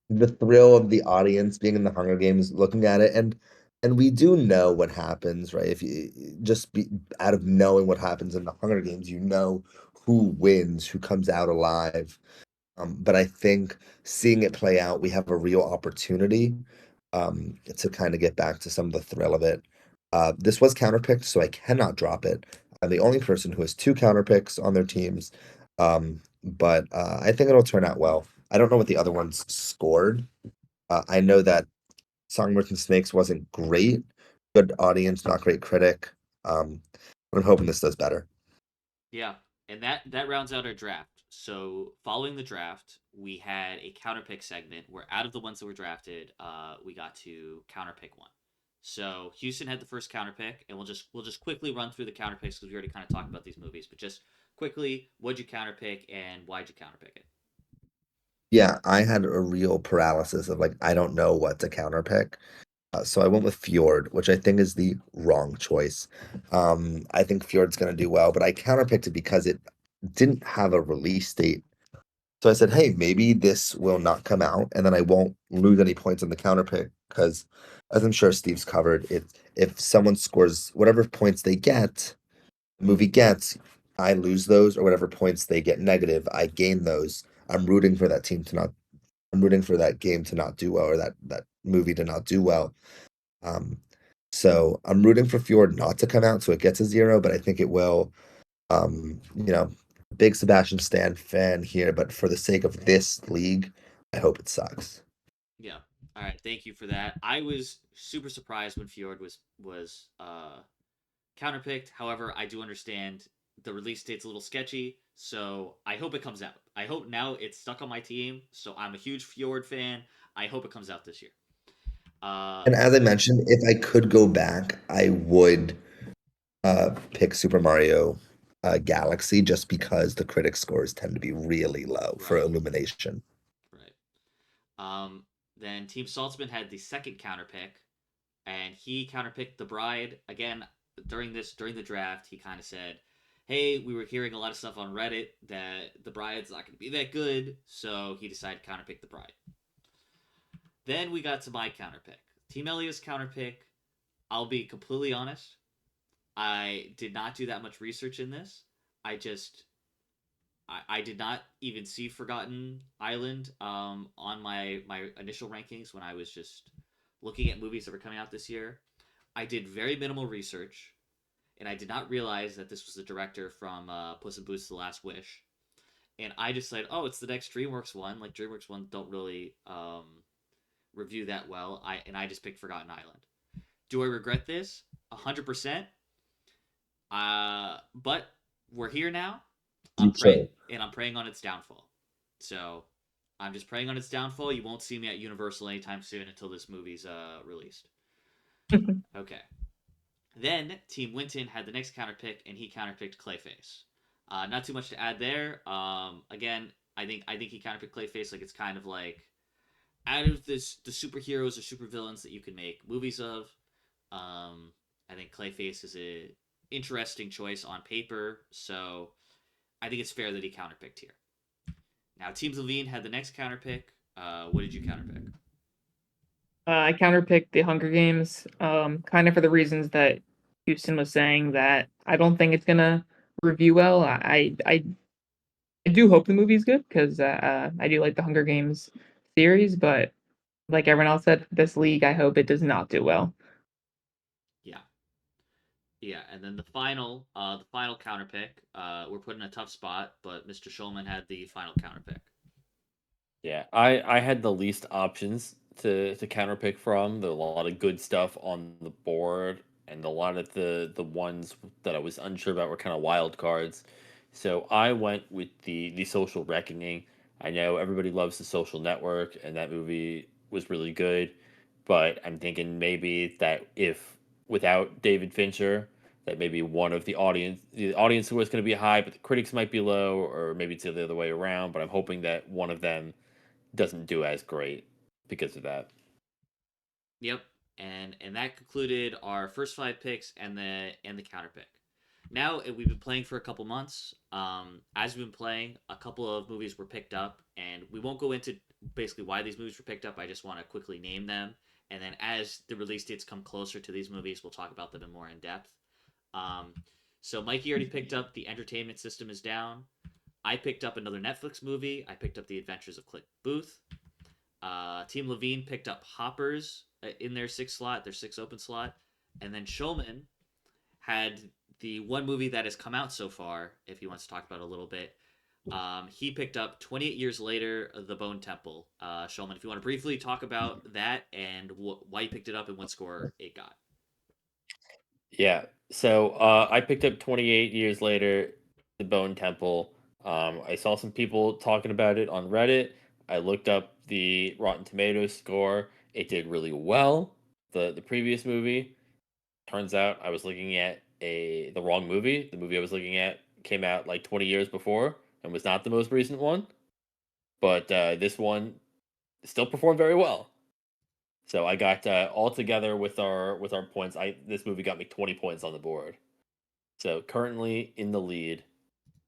the thrill of the audience being in the Hunger Games, looking at it, and we do know what happens, right? If you just be out of knowing what happens in the Hunger Games, you know who wins, who comes out alive. But I think seeing it play out, we have a real opportunity to kind of get back to some of the thrill of it. This was counterpicked, so I cannot drop it. I'm the only person who has two counterpicks on their teams, but I think it'll turn out well. I don't know what the other ones scored. I know that Songbirds and Snakes wasn't great. Good audience, not great critic. But I'm hoping this does better. Yeah, and that rounds out our draft. So following the draft, we had a counterpick segment where out of the ones that were drafted, we got to counterpick one. So Houston had the first counterpick, and we'll just quickly run through the counterpicks because we already kind of talked about these movies. But just quickly, what'd you counterpick and why'd you counterpick it? Yeah, I had a real paralysis of like, I don't know what to counterpick. So I went with Fjord, which I think is the wrong choice. I think Fjord's going to do well, but I counterpicked it because it didn't have a release date. So I said, hey, maybe this will not come out, and then I won't lose any points on the counterpick because, as I'm sure Steve's covered, if someone scores whatever points they get, the movie gets, I lose those, or whatever points they get negative, I gain those. I'm rooting for that team to not. I'm rooting for that game to not do well, or that movie to not do well. Um, so I'm rooting for Fjord not to come out, so it gets a zero, but I think it will. You know, big Sebastian Stan fan here, but for the sake of this league, I hope it sucks. Yeah. All right. Thank you for that. I was super surprised when Fjord was counterpicked. However, I do understand the release date's a little sketchy, so I hope it comes out. I hope now it's stuck on my team, so I'm a huge Fjord fan. I hope it comes out this year. And as I mentioned, if I could go back, I would pick Super Mario Galaxy just because the critic scores tend to be really low for Right, Illumination. right. Then Team Saltzman had the second counter pick, and he counterpicked The Bride. Again, during the draft, he kind of said, "Hey, we were hearing a lot of stuff on Reddit that the Bride's not going to be that good," so he decided to counterpick the Bride. Then we got to my counterpick, Team Elliott's counterpick. I'll be completely honest. I did not do that much research in this. I just I did not even see Forgotten Island on my initial rankings when I was just looking at movies that were coming out this year. I did very minimal research, and I did not realize that this was the director from Puss in Boots: The Last Wish. And I just said, "Oh, it's the next DreamWorks one." Like DreamWorks one don't really review that well. I just picked Forgotten Island. Do I regret this? 100%. But we're here now. I'm praying, and I'm praying on its downfall. So I'm just praying on its downfall. You won't see me at Universal anytime soon until this movie's released. Okay. Then Team Winton had the next counter pick, and he counterpicked Clayface. Not too much to add there. Again, I think he counterpicked Clayface like it's kind of like out of the superheroes or supervillains that you can make movies of. I think Clayface is a interesting choice on paper, so I think it's fair that he counterpicked here. Now, Team Levine had the next counterpick. What did you counterpick? I counterpicked the Hunger Games, kind of for the reasons that Houston was saying, that I don't think it's gonna review well. I do hope the movie's good because I do like the Hunger Games series, but like everyone else said, this league, I hope it does not do well. Yeah, yeah, and then the final counterpick. We're put in a tough spot, but Mr. Schulman had the final counterpick. Yeah, I had the least options to counterpick from. There were a lot of good stuff on the board, and a lot of the ones that I was unsure about were kind of wild cards. So I went with the Social Reckoning. I know everybody loves the Social Network, and that movie was really good, but I'm thinking maybe that if without David Fincher, that maybe one of the audience was going to be high, but the critics might be low, or maybe it's the other way around. But I'm hoping that one of them doesn't do as great because of that. Yep, and that concluded our first five picks and the counterpick. Now we've been playing for a couple months. As we've been playing, a couple of movies were picked up, and we won't go into basically why these movies were picked up. I just want to quickly name them, and then as the release dates come closer to these movies, we'll talk about them in more in depth. Um, so Mikey already picked up The Entertainment System is Down. I picked up another Netflix movie. I picked up The Adventures of Click Booth. Team Levine picked up Hoppers in their sixth open slot, and then Shulman had the one movie that has come out so far. If he wants to talk about it a little bit, he picked up 28 Years Later, The Bone Temple. Shulman, if you want to briefly talk about that and why you picked it up and what score it got. Yeah. So I picked up 28 Years Later, The Bone Temple. I saw some people talking about it on Reddit. I looked up the Rotten Tomatoes score. It did really well. The previous movie, turns out I was looking at the wrong movie. The movie I was looking at came out like 20 years before and was not the most recent one. But this one still performed very well. So I got all together with our points. I This movie got me 20 points on the board. So currently in the lead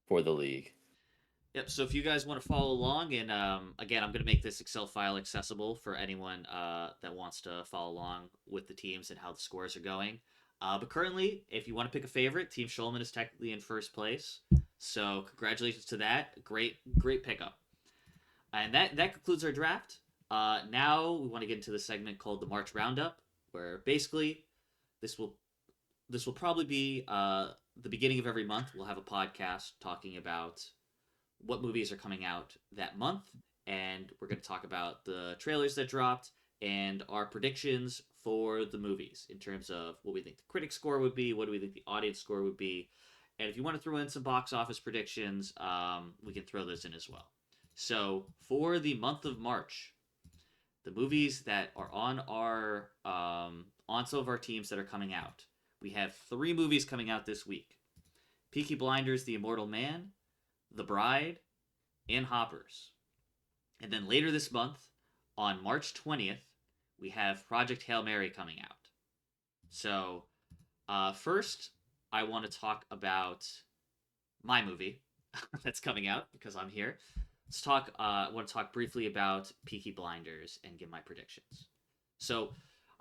for the league. Yep. So if you guys want to follow along, and again, I'm going to make this Excel file accessible for anyone that wants to follow along with the teams and how the scores are going. But currently, if you want to pick a favorite, Team Schulman is technically in first place. So congratulations to that. Great pickup. And that concludes our draft. Now we want to get into the segment called the March Roundup, where basically this will probably be the beginning of every month. We'll have a podcast talking about what movies are coming out that month, and we're going to talk about the trailers that dropped and our predictions for the movies in terms of what we think the critic score would be, what do we think the audience score would be, and if you want to throw in some box office predictions, we can throw those in as well. So for the month of March, the movies that are on our on some of our teams that are coming out, we have 3 movies coming out this week: Peaky Blinders, The Immortal Man, The Bride, and Hoppers. And then later this month, on March 20th, we have Project Hail Mary coming out. So First, I want to talk about my movie that's coming out because I'm here. Let's talk. I want to talk briefly about Peaky Blinders and give my predictions. So,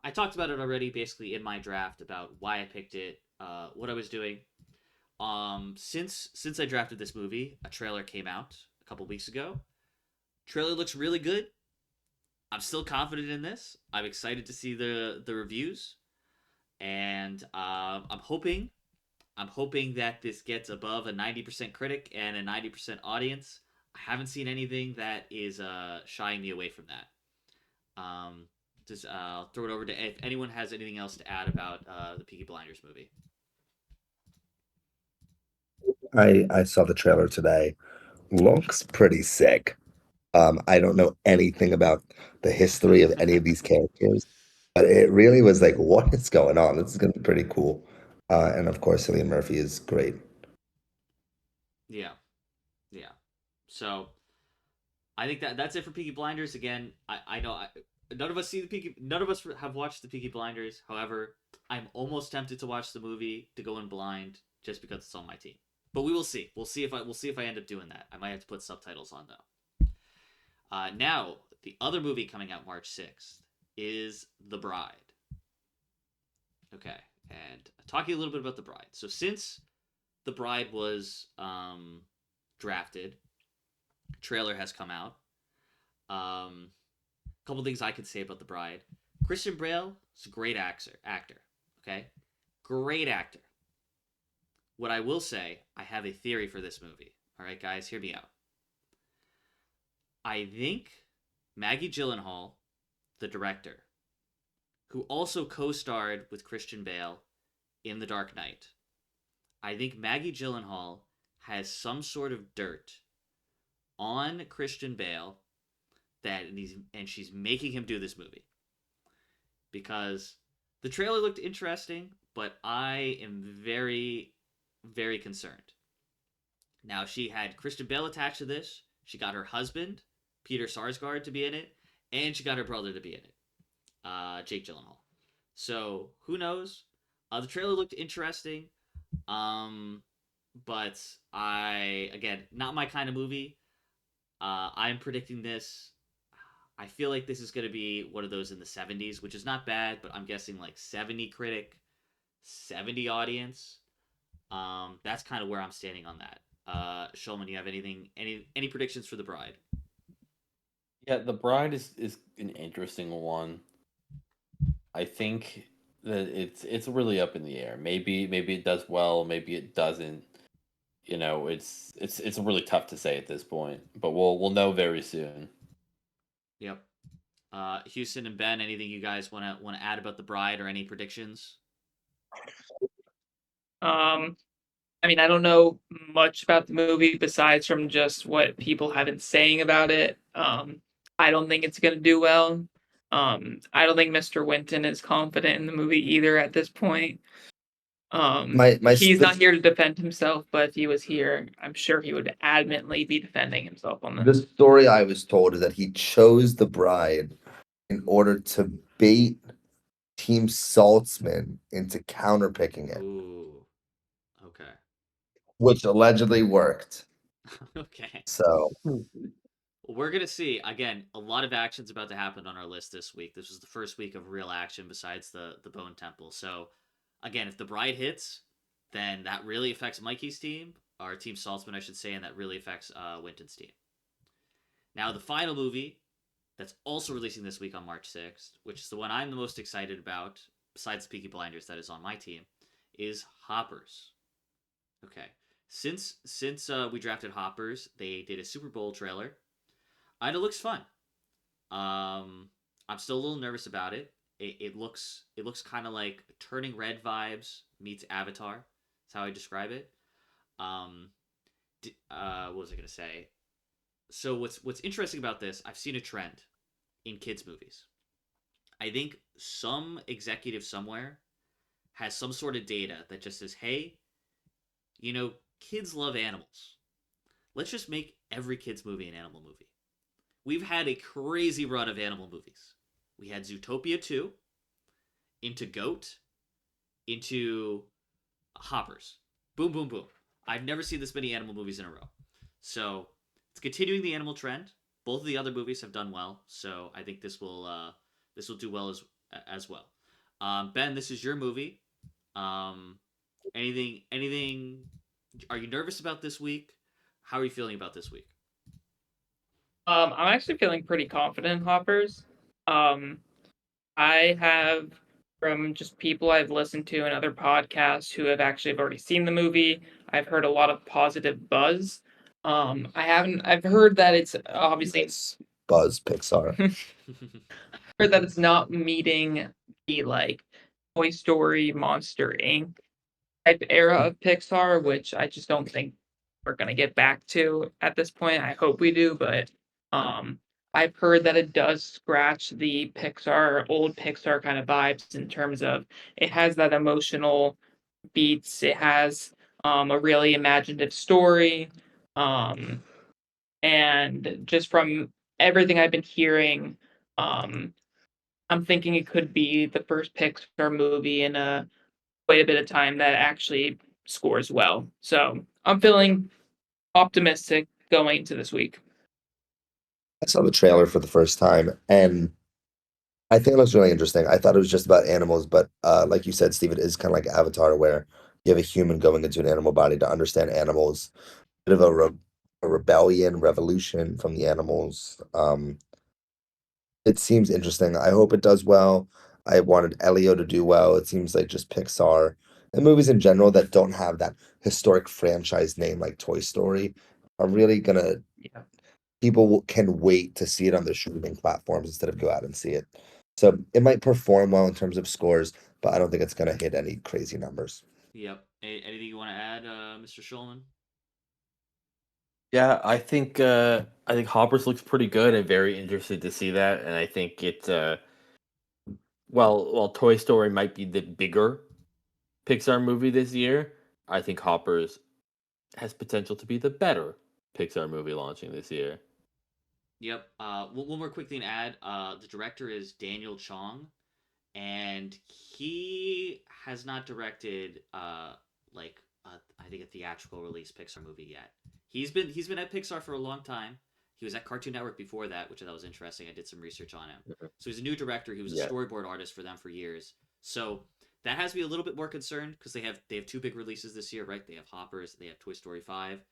I talked about it already, basically in my draft about why I picked it, what I was doing. Since I drafted this movie, a trailer came out a couple weeks ago. Trailer looks really good. I'm still confident in this. I'm excited to see the reviews, and I'm hoping that this gets above a 90% critic and a 90% audience. I haven't seen anything that is shying me away from that. Just I'll throw it over to if anyone has anything else to add about the Peaky Blinders movie. I saw the trailer today. Looks pretty sick. I don't know anything about the history of any of these characters, but it really was like, what is going on? This is gonna be pretty cool. And of course, Cillian Murphy is great. Yeah, yeah. So I think that's it for Peaky Blinders. Again, I know none of us see the Peaky. None of us have watched the Peaky Blinders. However, I'm almost tempted to watch the movie to go in blind just because it's on my team. But we will see. We'll see if I end up doing that. I might have to put subtitles on though. Now the other movie coming out March 6th is The Bride. Okay, and talking a little bit about The Bride. So since The Bride was drafted, trailer has come out. Couple things I could say about The Bride. Christian Bale is a great actor. Okay, great actor. What I will say, I have a theory for this movie. All right, guys, hear me out. I think Maggie Gyllenhaal, the director, who also co-starred with Christian Bale in The Dark Knight, I think Maggie Gyllenhaal has some sort of dirt on Christian Bale and she's making him do this movie because the trailer looked interesting, but I am very, very concerned. Now she had Christian Bale attached to this. She got her husband Peter Sarsgaard to be in it, and she got her brother to be in it, Jake Gyllenhaal. So who knows? The trailer looked interesting, but again, not my kind of movie. I'm predicting this. I feel like this is going to be one of those in the 70s, which is not bad, but I'm guessing like 70 critic, 70 audience. That's kind of where I'm standing on that. Shulman, you have any predictions for The Bride? Yeah, The Bride is an interesting one. I think that it's really up in the air. Maybe it does well, maybe it doesn't. It's really tough to say at this point, but we'll know very soon. Yep. Houston and Ben, anything you guys want to add about The Bride or any predictions? I mean, I don't know much about the movie besides from just what people have been saying about it. I don't think it's gonna do well. I don't think Mr. Winton is confident in the movie either at this point. He's not here to defend himself, but if he was here, I'm sure he would adamantly be defending himself on The this. story I was told is that he chose the bride in order to bait Team Saltzman into counterpicking it, Ooh. Okay. which allegedly worked. Okay. So Well, we're gonna see again. A lot of action's about to happen on our list this week. This was the first week of real action besides the Bone Temple. So, again, if the Bride hits, then that really affects Mikey's team, or Team Saltzman, I should say, and that really affects Winton's team. Now, the final movie that's also releasing this week on March 6th, which is the one I'm the most excited about, besides Peaky Blinders, that is on my team, is Hoppers. Okay, since we drafted Hoppers, they did a Super Bowl trailer. And it looks fun. I'm still a little nervous about it. It looks kind of like Turning Red vibes meets Avatar. That's how I describe it. Um, what was I gonna say? So what's interesting about this? I've seen a trend in kids movies. I think some executive somewhere has some sort of data that just says, "Hey, kids love animals. Let's just make every kids movie an animal movie." We've had a crazy run of animal movies. We had Zootopia 2, Into Goat, into Hoppers. Boom, boom, boom. I've never seen this many animal movies in a row. So it's continuing the animal trend. Both of the other movies have done well, so I think this will do well as well. Ben, this is your movie. Um, anything? Are you nervous about this week? How are you feeling about this week? I'm actually feeling pretty confident in Hoppers. Um, I have from just people I've listened to and other podcasts who have actually already seen the movie. I've heard a lot of positive buzz. I haven't. I've heard that it's obviously It's Buzz Pixar. heard that it's not meeting the like Toy Story, Monster Inc. type era of Pixar, which I just don't think we're gonna get back to at this point. I hope we do, but um, I've heard that it does scratch the old Pixar kind of vibes in terms of it has that emotional beats. It has a really imaginative story, um, and just from everything I've been hearing, um, I'm thinking it could be the first Pixar movie in quite a bit of time that actually scores well. So I'm feeling optimistic going into this week. I saw the trailer for the first time, and I think it looks really interesting. I thought it was just about animals, but like you said, Steve, it is kind of like Avatar, where you have a human going into an animal body to understand animals. Bit of a rebellion, revolution from the animals. It seems interesting. I hope it does well. I wanted Elio to do well. It seems like just Pixar and movies in general that don't have that historic franchise name like Toy Story are really gonna Yeah. can wait to see it on the streaming platforms instead of go out and see it. So it might perform well in terms of scores, but I don't think it's gonna hit any crazy numbers. Yep. Anything you want to add, Mr. Schulman? Yeah, I think Hoppers looks pretty good. I'm very interested to see that, and I think while Toy Story might be the bigger Pixar movie this year, I think Hoppers has potential to be the better Pixar movie launching this year. Yep. One more quick thing to add. The director is Daniel Chong, and he has not directed like I think a theatrical release Pixar movie yet. He's been at Pixar for a long time. He was at Cartoon Network before that, which I thought was interesting. I did some research on him. Mhm. So he's a new director. He was a Yeah. storyboard artist for them for years. So that has me a little bit more concerned because they have two big releases this year, right? They have Hoppers, they have Toy Story 5.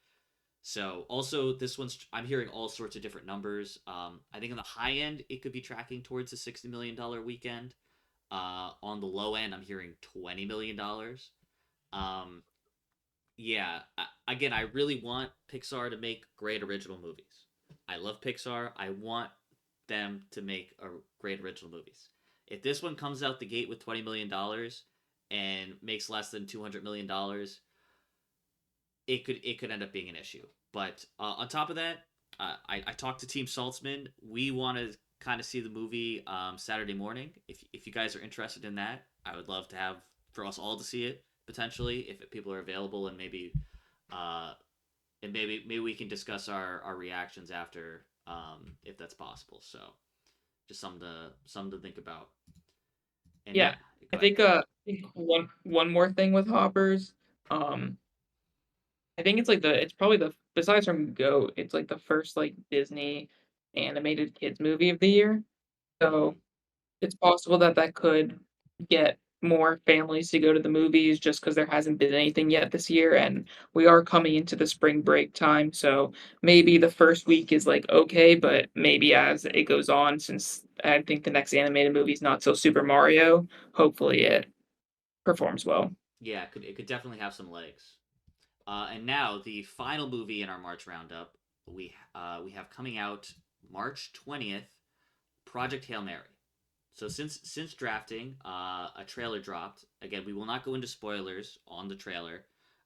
So also this one's I'm hearing all sorts of different numbers. I think on the high end it could be tracking towards a $60 million weekend. On the low end, I'm hearing $20 million. Um, yeah, again, I really want Pixar to make great original movies. I love Pixar. I want them to make great original movies. If this one comes out the gate with $20 million and makes less than $200 million, it could end up being an issue. But on top of that, I talked to Team Saltzman. We want to kind of see the movie Saturday morning. If you guys are interested in that, I would love to have for us all to see it potentially if people are available uh, and maybe we can discuss our reactions after if that's possible. So just something to think about. And yeah, Yeah. go ahead. I think one more thing with Hoppers. Um I think it's probably the besides from Goat, it's like the first like Disney animated kids movie of the year. Mm-hmm. So it's possible that that could get more families to go to the movies just because there hasn't been anything yet this year, and we are coming into the spring break time, so maybe the first week is, like, okay, but maybe as it goes on, since I think the next animated movie is not till Super Mario, hopefully it performs well. Yeah, it could definitely have some legs. And now the final movie in our March roundup, we have coming out March 20th, Project Hail Mary. So since drafting, a trailer dropped. Again, we will not go into spoilers on the trailer.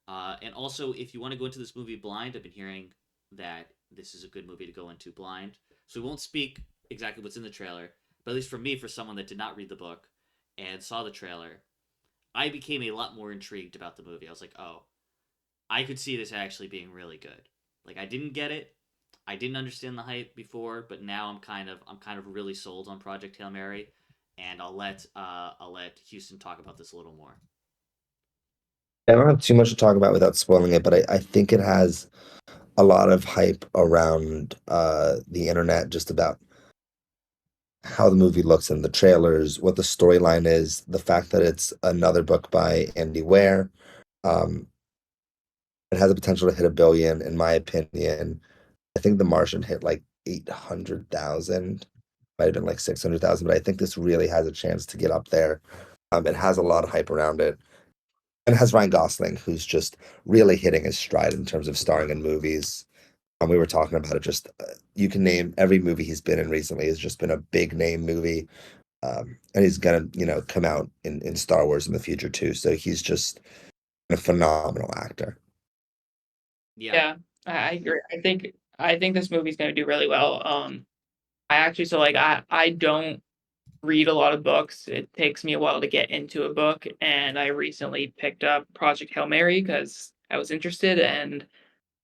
And also, if you want to go into this movie blind, I've been hearing that this is a good movie to go into blind. So we won't speak exactly what's in the trailer, but at least for me, for someone that did not read the book and saw the trailer, I became a lot more intrigued about the movie. I was like, oh, I could see this actually being really good. Like I didn't get it. I didn't understand the hype before, but now I'm kind of really sold on Project Hail Mary, and I'll let Houston talk about this a little more. I don't have too much to talk about without spoiling it, but I think it has a lot of hype around the internet just about how the movie looks in the trailers, what the storyline is, the fact that it's another book by Andy Weir. Um, it has the potential to hit 1 billion, in my opinion. I think The Martian hit like 800,000, might have been like 600,000, but I think this really has a chance to get up there. It has a lot of hype around it. And it has Ryan Gosling, who's just really hitting his stride in terms of starring in movies. And we were talking about it. Just you can name every movie he's been in recently has just been a big name movie, and he's gonna come out in Star Wars in the future too. So he's just a phenomenal actor. Yeah. Yeah, I agree. I think this movie's gonna do really well. I actually so like I don't read a lot of books. It takes me a while to get into a book, and I recently picked up Project Hail Mary because I was interested. And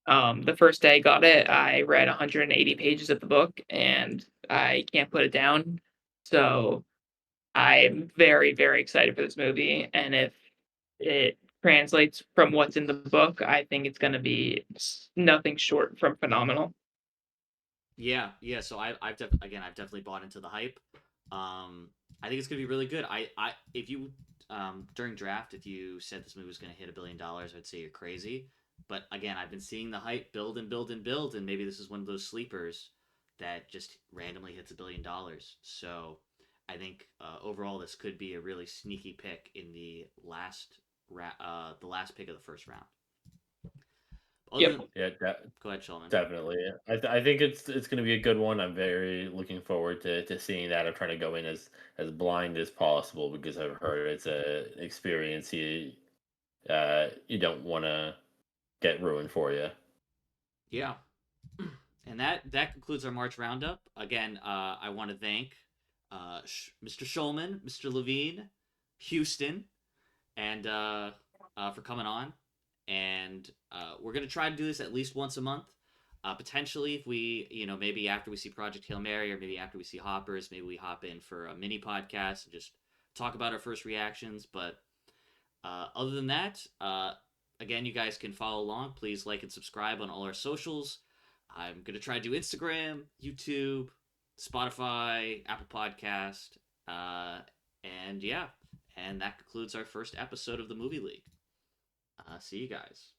the first day I got it, I read 180 pages of the book, and I can't put it down. So I'm very, very excited for this movie, and if it translates from what's in the book, I think it's going to be nothing short from phenomenal. Yeah, yeah. So I've definitely bought into the hype. I think it's gonna be really good. If you during draft, if you said this movie was gonna hit $1 billion, I'd say you're crazy. But again, I've been seeing the hype build and build and build, and maybe this is one of those sleepers that just randomly hits $1 billion. So I think overall this could be a really sneaky pick in the last pick of the first round. Other Yep. than, Yeah, go ahead, Shulman. definitely. I think it's going to be a good one. I'm very looking forward to seeing that. I'm trying to go in as blind as possible because I've heard it's a experience you don't want to get ruined for you. Yeah. And that concludes our March roundup. Again, I want to thank Mr. Schulman, Mr. Levine, Houston, and for coming on. And we're gonna try to do this at least once a month. Potentially, if we, maybe after we see Project Hail Mary, or maybe after we see Hoppers, maybe we hop in for a mini podcast and just talk about our first reactions. But other than that, again, you guys can follow along. Please like and subscribe on all our socials. I'm going to try to do Instagram, YouTube, Spotify, Apple Podcast. And yeah, and that concludes our first episode of the Movie League. See you guys.